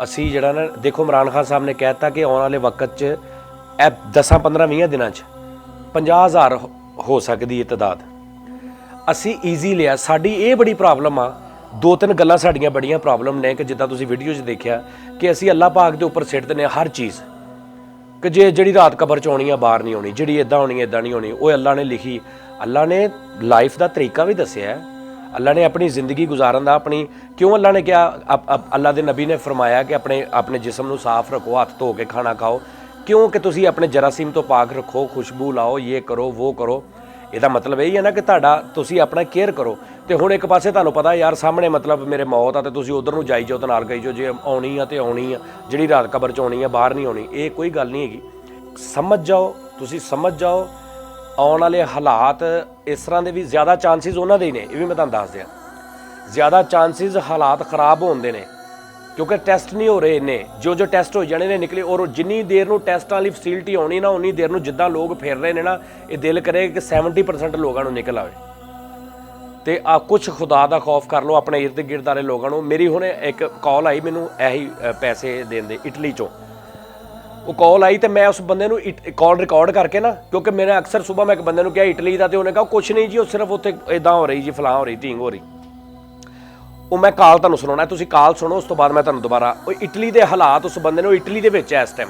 ਅਸੀਂ ਜਿਹੜਾ ਨਾ ਦੇਖੋ ਇਮਰਾਨ ਖਾਨ ਸਾਹਿਬ ਨੇ ਕਹਿ ਦਿੱਤਾ ਕਿ ਆਉਣ ਵਾਲੇ ਵਕਤ 'ਚ ਇਹ 10-15-20 ਦਿਨਾਂ 'ਚ 50,000 ਹੋ ਸਕਦੀ ਹੈ ਤਾਦਾਦ। ਅਸੀਂ ਈਜ਼ੀ ਲਿਆ। ਸਾਡੀ ਇਹ ਬੜੀ ਪ੍ਰੋਬਲਮ ਆ, 2-3 ਗੱਲਾਂ ਸਾਡੀਆਂ ਬੜੀਆਂ ਪ੍ਰੋਬਲਮ ਨੇ ਕਿ ਜਿੱਦਾਂ ਤੁਸੀਂ ਵੀਡੀਓ 'ਚ ਦੇਖਿਆ ਕਿ ਅਸੀਂ ਅੱਲਾਹ ਪਾਕ ਦੇ ਉੱਪਰ ਸਿੱਟ ਦਿੰਦੇ ਹਾਂ ਹਰ ਚੀਜ਼, ਕਿ ਜਿਹੜੀ ਰਾਤ ਕਬਰ 'ਚ ਆਉਣੀ ਆ ਬਾਹਰ ਨਹੀਂ ਆਉਣੀ, ਜਿਹੜੀ ਇੱਦਾਂ ਹੋਣੀ ਇੱਦਾਂ ਨਹੀਂ ਹੋਣੀ, ਉਹ ਅੱਲਾਹ ਨੇ ਲਿਖੀ। ਅੱਲਾਹ ਨੇ ਲਾਈਫ ਦਾ ਤਰੀਕਾ ਵੀ ਦੱਸਿਆ, ਅੱਲਾਹ ਨੇ ਆਪਣੀ ਜ਼ਿੰਦਗੀ ਗੁਜ਼ਾਰਨ ਦਾ ਕਿਉਂ ਅੱਲਾਹ ਨੇ ਕਿਹਾ, ਅੱਲਾਹ ਦੇ ਨਬੀ ਨੇ ਫਰਮਾਇਆ ਕਿ ਆਪਣੇ ਜਿਸਮ ਨੂੰ ਸਾਫ਼ ਰੱਖੋ, ਹੱਥ ਧੋ ਕੇ ਖਾਣਾ ਖਾਓ, ਕਿਉਂ ਕਿ ਤੁਸੀਂ ਆਪਣੇ ਜਰਾਸੀਮ ਤੋਂ ਪਾਕ ਰੱਖੋ, ਖੁਸ਼ਬੂ ਲਾਓ, ਇਹ ਕਰੋ ਉਹ ਕਰੋ। ਇਹਦਾ ਮਤਲਬ ਇਹ ਹੈ ਨਾ ਕਿ ਤੁਸੀਂ ਆਪਣਾ ਕੇਅਰ ਕਰੋ। ਤੇ ਹੁਣ ਇੱਕ ਪਾਸੇ ਤੁਹਾਨੂੰ ਪਤਾ ਯਾਰ ਸਾਹਮਣੇ ਮਤਲਬ ਮੇਰੇ ਮੌਤ ਆ ਤੇ ਤੁਸੀਂ ਉਧਰ ਨੂੰ ਜਾਈ ਜਾਓ ਤੇ ਨਾਲ ਗਈ ਜਾਓ, ਜੇ ਆਉਣੀ ਆ ਤੇ ਆਉਣੀ ਆ, ਜਿਹੜੀ ਰਾਤ ਕਬਰ 'ਚ ਆਉਣੀ ਆ ਬਾਹਰ ਨਹੀਂ ਆਉਣੀ, ਇਹ ਕੋਈ ਗੱਲ ਨਹੀਂ ਹੈਗੀ। ਸਮਝ ਜਾਓ, ਤੁਸੀਂ ਸਮਝ ਜਾਓ ਆਉਣ ਵਾਲੇ ਹਾਲਾਤ ਇਸ ਤਰ੍ਹਾਂ ਦੇ ਵੀ ਜ਼ਿਆਦਾ ਚਾਂਸਿਸ ਉਹਨਾਂ ਦੇ ਹੀ ਨੇ, ਇਹ ਵੀ ਮੈਂ ਤੁਹਾਨੂੰ ਦੱਸ ਦਿਆਂ, ਜ਼ਿਆਦਾ ਚਾਂਸਿਸ ਹਾਲਾਤ ਖਰਾਬ ਹੋਣ ਦੇ ਨੇ ਕਿਉਂਕਿ ਟੈਸਟ ਨਹੀਂ ਹੋ ਰਹੇ ਇੰਨੇ, ਜੋ ਟੈਸਟ ਹੋ ਜਾਣੇ ਨੇ ਨਿਕਲੇ, ਔਰ ਜਿੰਨੀ ਦੇਰ ਨੂੰ ਟੈਸਟਾਂ ਵਾਲੀ ਫੈਸਿਲਿਟੀ ਆਉਣੀ ਨਾ ਉਨੀ ਦੇਰ ਨੂੰ ਜਿੱਦਾਂ ਲੋਕ ਫਿਰ ਰਹੇ ਨੇ ਨਾ, ਇਹ ਦਿਲ ਕਰੇ ਕਿ 70% ਲੋਕਾਂ ਨੂੰ ਨਿਕਲ ਆਵੇ। ਤੇ ਕੁਛ ਖੁਦਾ ਦਾ ਖੌਫ ਕਰ ਲਓ ਆਪਣੇ ਇਰਦ ਗਿਰਦ ਵਾਲੇ ਲੋਕਾਂ ਨੂੰ। ਮੇਰੀ ਹੁਣ ਇੱਕ ਕਾਲ ਆਈ ਮੈਨੂੰ ਇਹੀ ਪੈਸੇ ਦੇਣ ਦੇ ਇਟਲੀ 'ਚੋਂ, ਉਹ ਕਾਲ ਆਈ ਤੇ ਮੈਂ ਉਸ ਬੰਦੇ ਨੂੰ ਕਾਲ ਰਿਕਾਰਡ ਕਰਕੇ ਨਾ, ਕਿਉਂਕਿ ਮੇਰਾ ਅਕਸਰ ਸੁਬਾਹ ਮੈਂ ਇੱਕ ਬੰਦੇ ਨੂੰ ਕਿਹਾ ਇਟਲੀ ਦਾ, ਤੇ ਉਹਨੇ ਕਿਹਾ ਕੁਛ ਨਹੀਂ ਜੀ ਉਹ ਸਿਰਫ ਉੱਥੇ ਇਦਾਂ ਹੋ ਰਹੀ ਜੀ ਫਲਾਂ ਹੋ ਰਹੀ ਢੀਂਗ ਹੋ ਰਹੀ। ਉਹ ਮੈਂ ਕਾਲ ਤੁਹਾਨੂੰ ਸੁਣਾਉਣਾ, ਤੁਸੀਂ ਕਾਲ ਸੁਣੋ ਉਸ ਤੋਂ ਬਾਅਦ ਮੈਂ ਤੁਹਾਨੂੰ ਦੁਬਾਰਾ ਉਹ ਇਟਲੀ ਦੇ ਹਾਲਾਤ, ਉਸ ਬੰਦੇ ਨੂੰ ਇਟਲੀ ਦੇ ਵਿੱਚ ਹੈ ਇਸ ਟਾਈਮ,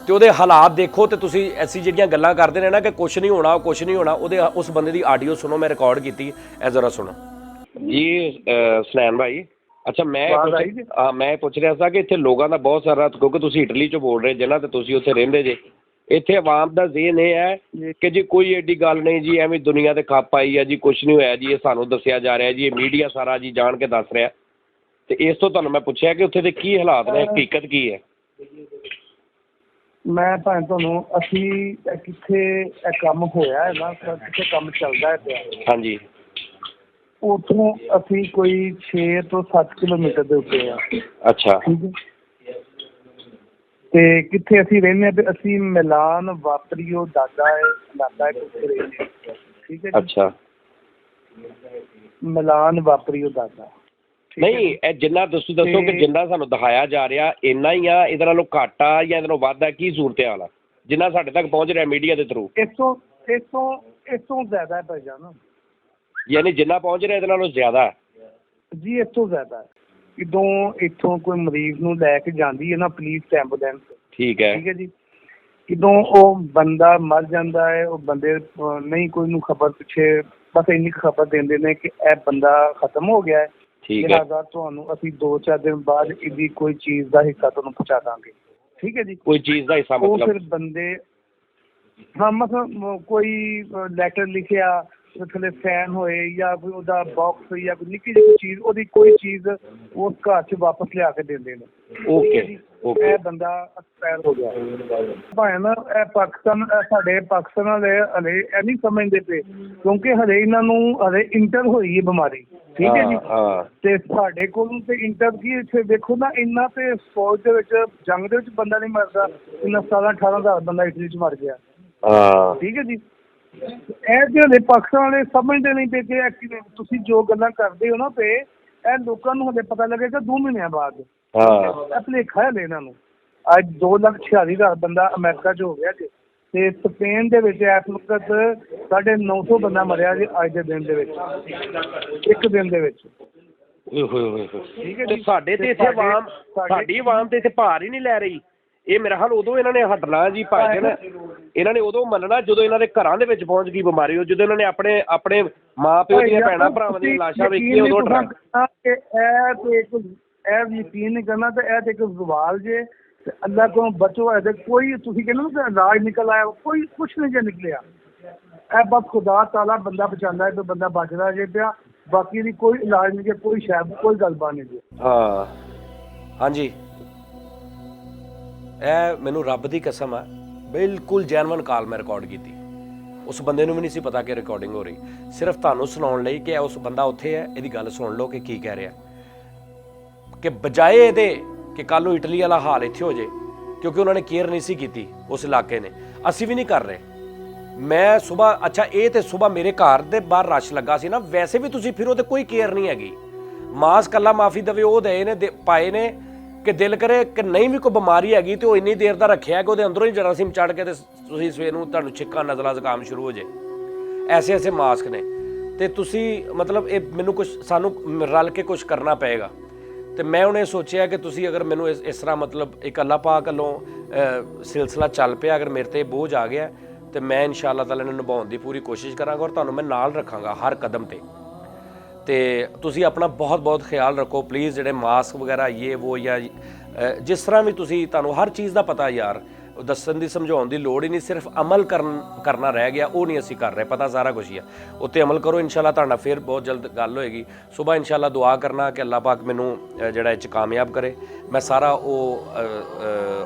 ਤੇ ਉਹਦੇ ਹਾਲਾਤ ਦੇਖੋ ਤੇ ਤੁਸੀਂ ਐਸੀ ਜਿਹੜੀਆਂ ਗੱਲਾਂ ਕਰਦੇ ਨੇ ਨਾ ਕਿ ਕੁਛ ਨਹੀਂ ਹੋਣਾ ਕੁਛ ਨਹੀਂ ਹੋਣਾ, ਉਹਦੇ ਉਸ ਬੰਦੇ ਦੀ ਆਡੀਓ ਸੁਣੋ, ਮੈਂ ਰਿਕਾਰਡ ਕੀਤੀ, ਇਹ ਜ਼ਰਾ ਸੁਣੋ ਜੀ। ਸਨੈਨ ਭਾਈ, ਅੱਛਾ ਮੈਂ ਪੁੱਛ ਰਿਹਾ ਸੀ ਕਿ ਇੱਥੇ ਲੋਕਾਂ ਦਾ ਬਹੁਤ ਸਾਰਾ, ਕਿਉਂਕਿ ਤੁਸੀਂ ਇਟਲੀ 'ਚੋਂ ਬੋਲ ਰਹੇ ਜਿਨ੍ਹਾਂ ਤੇ ਤੁਸੀਂ ਉੱਥੇ ਰਹਿੰਦੇ ਜੇ, ਇੱਥੇ ਆਵਾਮ ਦਾ ਜ਼ੇਨ ਇਹ ਹੈ ਕਿ ਜੀ ਕੋਈ ਐਡੀ ਗੱਲ ਨਹੀਂ ਜੀ, ਐਵੇਂ ਦੁਨੀਆ ਤੇ ਖੱਪ ਆਈ ਹੈ ਜੀ, ਕੁਛ ਨਹੀਂ ਹੋਇਆ ਜੀ, ਇਹ ਸਾਨੂੰ ਦੱਸਿਆ ਜਾ ਰਿਹਾ ਜੀ, ਇਹ ਮੀਡੀਆ ਸਾਰਾ ਜੀ ਜਾਣ ਕੇ ਦੱਸ ਰਿਹਾ। ਤੇ ਇਸ ਤੋਂ ਤੁਹਾਨੂੰ ਮੈਂ ਪੁੱਛਿਆ ਕਿ ਉੱਥੇ ਦੇ ਕੀ ਹਾਲਾਤ ਨੇ, ਹਕੀਕਤ ਕੀ ਹੈ। ਮੈਂ ਭਾਵੇਂ ਤੁਹਾਨੂੰ ਅਸੀਂ ਕਿੱਥੇ ਇਹ ਕੰਮ ਹੋਇਆ ਹੈ ਨਾ, ਕਿੱਥੇ ਕੰਮ ਚੱਲਦਾ ਹੈ ਪਿਆ, ਹਾਂਜੀ, ਉੱਥੋਂ ਅਸੀਂ ਕੋਈ 6 ਤੋਂ 7 ਕਿਲੋਮੀਟਰ ਦੇ ਉੱਤੇ ਆ। ਅੱਛਾ, ਠੀਕ ਹੈ। ਤੇ ਕਿੱਥੇ ਅਸੀਂ ਰਹਿੰਦੇ ਤੇ ਅਸੀਂ ਮਿਲਾਨ ਵਾਪਰੀਓ ਦਾਦਾ ਹੈ ਕਿੱਥੇ ਰਹਿੰਦੇ, ਠੀਕ ਹੈ ਜੀ। ਅੱਛਾ, ਮਿਲਾਨ ਵਾਪਰੀਓ ਦਾਦਾ ਨਹੀਂ ਇਹ ਜਿੰਨਾ ਤੁਸੀਂ ਦੱਸੋ ਕਿ ਜਿੰਨਾ ਸਾਨੂੰ ਦਿਖਾਇਆ ਜਾ ਰਿਹਾ ਇੰਨਾ ਹੀ ਆ, ਇਹਦੇ ਨਾਲੋਂ ਘੱਟ ਆ ਜਾਂ ਇਹਦੇ ਨਾਲੋਂ ਵੱਧ ਆ, ਕੀ ਸੂਰਤ ਹਾਲ ਆ ਜਿੰਨਾ ਸਾਡੇ ਤੱਕ ਪਹੁੰਚ ਰਿਹਾ ਮੀਡੀਆ ਦੇ ਥਰੂ? ਇਸ ਤੋਂ ਜ਼ਿਆਦਾ ਹੈ ਭਾਈਜਾਨ, ਯਾਨੀ ਜਿੰਨਾ ਪਹੁੰਚ ਰਿਹਾ ਇਹਦੇ ਨਾਲੋਂ ਜ਼ਿਆਦਾ ਜੀ, ਇਸ ਤੋਂ ਜ਼ਿਆਦਾ ਹੈ। ਜਦੋਂ ਇੱਥੋਂ ਕੋਈ ਮਰੀਜ਼ ਨੂੰ ਲੈ ਕੇ ਜਾਂਦੀ ਹੈ ਨਾ ਪੁਲਿਸ ਐਂਬੂਲੈਂਸ, ਠੀਕ ਹੈ ਜੀ, ਜਦੋਂ ਉਹ ਬੰਦਾ ਮਰ ਜਾਂਦਾ ਹੈ, ਉਹ ਬੰਦੇ ਨਹੀਂ ਕੋਈ ਨੂੰ ਖਬਰ ਪਿੱਛੇ ਬਸ ਇੰਨੀ ਖਬਰ ਦਿੰਦੇ ਨੇ ਕਿ ਇਹ ਬੰਦਾ ਖਤਮ ਹੋ ਗਿਆ ਹੈ, ਲਿਹਾਜ਼ਾ ਤੁਹਾਨੂੰ ਅਸੀਂ 2-4 ਦਿਨ ਬਾਅਦ ਇਹਦੀ ਕੋਈ ਚੀਜ਼ ਦਾ ਹਿੱਸਾ ਤੁਹਾਨੂੰ ਪਹੁੰਚਾ ਦਾਂਗੇ, ਠੀਕ ਹੈ ਜੀ। ਕੋਈ ਚੀਜ਼ ਦਾ ਹਿੱਸਾ ਉਹ ਫਿਰ ਬੰਦੇ ਹਾਂ ਮਤਲਬ ਕੋਈ ਲੈਟਰ ਲਿਖਿਆ ਥੱਲੇ ਫੈਨ ਹੋਏ ਜਾਂ ਕੋਈ ਉਹਦਾ ਬਾਕਸ ਜਾਂ ਕੋਈ ਨਿੱਕੀ ਜਿਹੀ ਚੀਜ਼, ਉਹਦੀ ਕੋਈ ਚੀਜ਼ ਉਸ ਘਰ 'ਚ ਵਾਪਸ ਲਿਆ ਕੇ ਦਿੰਦੇ ਨੇ। ਓਕੇ, ਇਹ ਬੰਦਾ ਐਕਸਪਾਇਰ ਹੋ ਗਿਆ ਭਾਵੇਂ ਨਾ, ਇਹ ਪਾਕਿਸਤਾਨ ਸਾਡੇ ਪਾਕਿਸਤਾਨ ਵਾਲੇ ਹਲੇ ਇਹ ਨਹੀਂ ਸਮਝਦੇ ਪਏ ਕਿਉਂਕਿ ਹਲੇ ਇਹਨਾਂ ਨੂੰ ਹਲੇ ਇੰਟਰ ਹੋਈ ਹੈ ਬਿਮਾਰੀ, ਠੀਕ ਹੈ ਜੀ। ਤੇ ਸਾਡੇ ਕੋਲ ਤੇ ਇੰਟਰ ਕੀ ਇੱਥੇ ਦੇਖੋ ਨਾ, ਇੰਨਾ ਤੇ ਫੌਜ ਦੇ ਵਿੱਚ ਜੰਗ ਦੇ ਵਿੱਚ ਬੰਦਾ ਨਹੀਂ ਮਰਦਾ, ਇੰਨਾ 17-18 ਹਜ਼ਾਰ ਬੰਦਾ ਇਟਲੀ 'ਚ ਮਰ ਗਿਆ, ਠੀਕ ਹੈ ਜੀ। ਇਹ ਜਿਹੜੇ ਪਾਕਿਸਤਾਨ ਵਾਲੇ ਸਮਝਦੇ ਨਹੀਂ ਪਏ ਕਿ ਐਕਚੁਅਲੀ ਤੁਸੀਂ ਜੋ ਗੱਲਾਂ ਕਰਦੇ ਹੋ ਨਾ ਤੇ ਇਹ ਲੋਕਾਂ ਨੂੰ ਹਲੇ ਪਤਾ ਲੱਗੇਗਾ 2 ਮਹੀਨਿਆਂ ਬਾਅਦ, ਇਹ ਭੁਲੇਖਾ ਹੈ ਇਹਨਾਂ ਨੂੰ। ਅੱਜ 2,46,000 ਬੰਦਾ ਅਮਰੀਕਾ 'ਚ ਹੋ ਗਿਆ ਜੀ, ਤੇ ਸਪੇਨ ਦੇ ਵਿੱਚ ਇਸ ਵਕਤ 950 ਬੰਦਾ ਮਰਿਆ ਜੀ ਅੱਜ ਦੇ ਦਿਨ ਦੇ ਵਿੱਚ, ਇੱਕ ਦਿਨ ਦੇ ਵਿੱਚ। ਓਏ ਹੋਏ ਹੋਏ ਹੋਏ। ਤੇ ਸਾਡੇ ਤੇ ਇੱਥੇ ਆਵਾਮ, ਸਾਡੀ ਆਵਾਮ ਤੇ ਇੱਥੇ ਭਾਰ ਹੀ ਨਹੀਂ ਲੈ ਰਹੀ। ਇਹ ਮੇਰਾ ਹਾਲ ਉਦੋਂ ਇਹਨਾਂ ਨੇ ਹਟਣਾ ਜੀ ਭਾਜਨ, ਇਹਨਾਂ ਨੇ ਉਦੋਂ ਮੰਨਣਾ ਜਦੋਂ ਇਹਨਾਂ ਦੇ ਘਰਾਂ ਦੇ ਵਿੱਚ ਪਹੁੰਚ ਗਈ ਬਿਮਾਰੀ, ਉਹ ਜਦੋਂ ਇਹਨਾਂ ਨੇ ਆਪਣੇ ਮਾਂ ਪਿਓ ਦੀਆਂ ਭੈਣਾਂ ਭਰਾਵਾਂ ਦੀਆਂ ਲਾਸ਼ਾਂ ਵੇਖੀਆਂ ਉਦੋਂ ਹਟਣਾ। ਇਹ ਯਕੀਨ ਨਹੀਂ ਕਰਨਾ ਤੇ ਇਹ ਤੇ ਇੱਕ ਸਵਾਲ ਜੇ, ਤੇ ਅੱਲਾ ਕੋਲੋਂ ਬਚੋ। ਇਹਦੇ ਕੋਈ ਤੁਸੀਂ ਕਹਿੰਦੇ ਨਾ ਇਲਾਜ ਨਿਕਲ ਆਇਆ, ਕੋਈ ਕੁਛ ਨਹੀਂ ਜੇ ਨਿਕਲਿਆ। ਇਹ ਬਸ ਖੁਦਾ ਤਾਲਾ ਬੰਦਾ ਬਚਾਉਂਦਾ ਹੈ ਤੇ ਬੰਦਾ ਬਚਦਾ ਜੇ ਪਿਆ, ਬਾਕੀ ਦੀ ਕੋਈ ਇਲਾਜ ਨਹੀਂ ਜੇ, ਕੋਈ ਸ਼ਾਇਦ ਕੋਈ ਗੱਲਬਾਤ ਨਹੀਂ ਜੀ। ਹਾਂ ਹਾਂਜੀ, ਇਹ ਮੈਨੂੰ ਰੱਬ ਦੀ ਕਸਮ ਹੈ, ਬਿਲਕੁਲ ਜੈਨੂਇਨ ਕਾਲ ਮੈਂ ਰਿਕਾਰਡ ਕੀਤੀ। ਉਸ ਬੰਦੇ ਨੂੰ ਵੀ ਨਹੀਂ ਸੀ ਪਤਾ ਕਿ ਰਿਕਾਰਡਿੰਗ ਹੋ ਰਹੀ, ਸਿਰਫ ਤੁਹਾਨੂੰ ਸੁਣਾਉਣ ਲਈ ਕਿ ਉਸ ਬੰਦਾ ਉੱਥੇ ਹੈ, ਇਹਦੀ ਗੱਲ ਸੁਣ ਲਓ ਕਿ ਕੀ ਕਹਿ ਰਿਹਾ। ਕਿ ਬਜਾਏ ਇਹਦੇ ਕਿ ਕੱਲ ਨੂੰ ਇਟਲੀ ਵਾਲਾ ਹਾਲ ਇੱਥੇ ਹੋ ਜੇ, ਕਿਉਂਕਿ ਉਹਨਾਂ ਨੇ ਕੇਅਰ ਨਹੀਂ ਸੀ ਕੀਤੀ ਉਸ ਇਲਾਕੇ ਨੇ, ਅਸੀਂ ਵੀ ਨਹੀਂ ਕਰ ਰਹੇ। ਮੈਂ ਸਵੇਰ, ਅੱਛਾ ਇਹ ਤੇ ਸਵੇਰ ਮੇਰੇ ਘਰ ਦੇ ਬਾਹਰ ਰਸ਼ ਲੱਗਾ ਸੀ ਨਾ, ਵੈਸੇ ਵੀ ਤੁਸੀਂ ਫਿਰ ਉਹਦੇ ਕੋਈ ਕੇਅਰ ਨਹੀਂ ਹੈਗੀ। ਮਾਸਕ ਕੱਲਾ ਮਾਫੀ ਦਵੇ ਉਹ ਦੇ ਨੇ ਪਾਏ ਨੇ ਕਿ ਦਿਲ ਕਰੇ ਕਿ ਨਹੀਂ ਵੀ ਕੋਈ ਬਿਮਾਰੀ ਹੈਗੀ ਤੇ ਉਹ ਇੰਨੀ ਦੇਰ ਦਾ ਰੱਖਿਆ ਕਿ ਉਹਦੇ ਅੰਦਰੋਂ ਹੀ ਜਰਾਸੀਮ ਚੜ ਕੇ ਤੇ ਤੁਸੀਂ ਸਵੇਰ ਨੂੰ ਤੁਹਾਨੂੰ ਛਿੱਕਾਂ ਨਜ਼ਲਾ ਜ਼ੁਕਾਮ ਸ਼ੁਰੂ ਹੋ ਜੇ। ਐਸੇ ਐਸੇ ਮਾਸਕ ਨੇ ਤੇ ਤੁਸੀਂ ਮਤਲਬ ਇਹ ਮੈਨੂੰ ਕੁਝ ਸਾਨੂੰ ਰਲ ਕੇ ਕੁਝ ਕਰਨਾ ਪਏਗਾ। ਤੇ ਮੈਂ ਉਹਨੇ ਸੋਚਿਆ ਕਿ ਤੁਸੀਂ ਅਗਰ ਮੈਨੂੰ ਇਸ ਤਰ੍ਹਾਂ ਮਤਲਬ ਇੱਕ ਅੱਲਾਹ ਪਾਕ ਵੱਲੋਂ ਸਿਲਸਿਲਾ ਚੱਲ ਪਿਆ, ਅਗਰ ਮੇਰੇ ਤੇ ਬੋਝ ਆ ਗਿਆ ਤੇ ਮੈਂ ਇਨਸ਼ਾਅੱਲਾ ਤਾਲਾ ਇਹਨੂੰ ਨਿਭਾਉਣ ਦੀ ਪੂਰੀ ਕੋਸ਼ਿਸ਼ ਕਰਾਂਗਾ ਔਰ ਤੁਹਾਨੂੰ ਮੈਂ ਨਾਲ ਰੱਖਾਂਗਾ ਹਰ ਕਦਮ ਤੇ ਤੁਸੀਂ ਆਪਣਾ ਬਹੁਤ ਬਹੁਤ ਖਿਆਲ ਰੱਖੋ ਪਲੀਜ਼। ਜਿਹੜੇ ਮਾਸਕ ਵਗੈਰਾ ਇਹ ਉਹ ਜਾਂ ਜਿਸ ਤਰ੍ਹਾਂ ਵੀ ਤੁਸੀਂ, ਤੁਹਾਨੂੰ ਹਰ ਚੀਜ਼ ਦਾ ਪਤਾ ਯਾਰ, ਦੱਸਣ ਦੀ ਸਮਝਾਉਣ ਦੀ ਲੋੜ ਹੀ ਨਹੀਂ, ਸਿਰਫ ਅਮਲ ਕਰਨਾ ਰਹਿ ਗਿਆ, ਉਹ ਨਹੀਂ ਅਸੀਂ ਕਰ ਰਹੇ, ਪਤਾ ਸਾਰਾ ਕੁਝ ਹੀ ਆ। ਉੱਤੇ ਅਮਲ ਕਰੋ, ਇਨਸ਼ਾਅੱਲਾ ਤੁਹਾਡਾ ਫਿਰ ਬਹੁਤ ਜਲਦ ਗੱਲ ਹੋਏਗੀ। ਸੁਬਾਹ ਇਨਸ਼ਾਅੱਲਾ ਦੁਆ ਕਰਨਾ ਕਿ ਅੱਲਾਹ ਪਾਕ ਮੈਨੂੰ ਜਿਹੜਾ ਇਹ 'ਚ ਕਾਮਯਾਬ ਕਰੇ। ਮੈਂ ਸਾਰਾ ਉਹ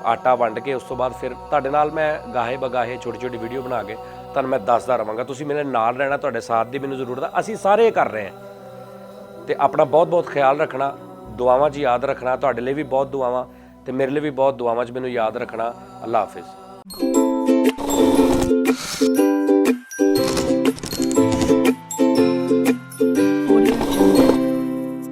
ਆਟਾ ਵੰਡ ਕੇ ਉਸ ਤੋਂ ਬਾਅਦ ਫਿਰ ਤੁਹਾਡੇ ਨਾਲ ਮੈਂ ਗਾਹੇ ਬਗਾਹੇ ਛੋਟੀ ਛੋਟੀ ਵੀਡੀਓ ਬਣਾ ਕੇ ਤੁਹਾਨੂੰ ਮੈਂ ਦੱਸਦਾ ਰਹਾਂਗਾ। ਤੁਸੀਂ ਮੇਰੇ ਨਾਲ ਰਹਿਣਾ, ਤੁਹਾਡੇ ਸਾਥ ਦੀ ਮੈਨੂੰ ਜ਼ਰੂਰਤ ਆ, ਅਸੀਂ ਸਾਰੇ ਕਰ ਰਹੇ ਹਾਂ। ਤੇ ਆਪਣਾ ਬਹੁਤ ਬਹੁਤ ਖਿਆਲ ਰੱਖਣਾ, ਦੁਆਵਾਂ 'ਚ ਯਾਦ ਰੱਖਣਾ। ਤੁਹਾਡੇ ਲਈ ਵੀ ਬਹੁਤ ਦੁਆਵਾਂ ਤੇ ਮੇਰੇ ਲਈ ਵੀ ਬਹੁਤ ਦੁਆਵਾਂ 'ਚ ਮੈਨੂੰ ਯਾਦ ਰੱਖਣਾ। ਅੱਲਾਹ ਹਾਫਿਜ਼।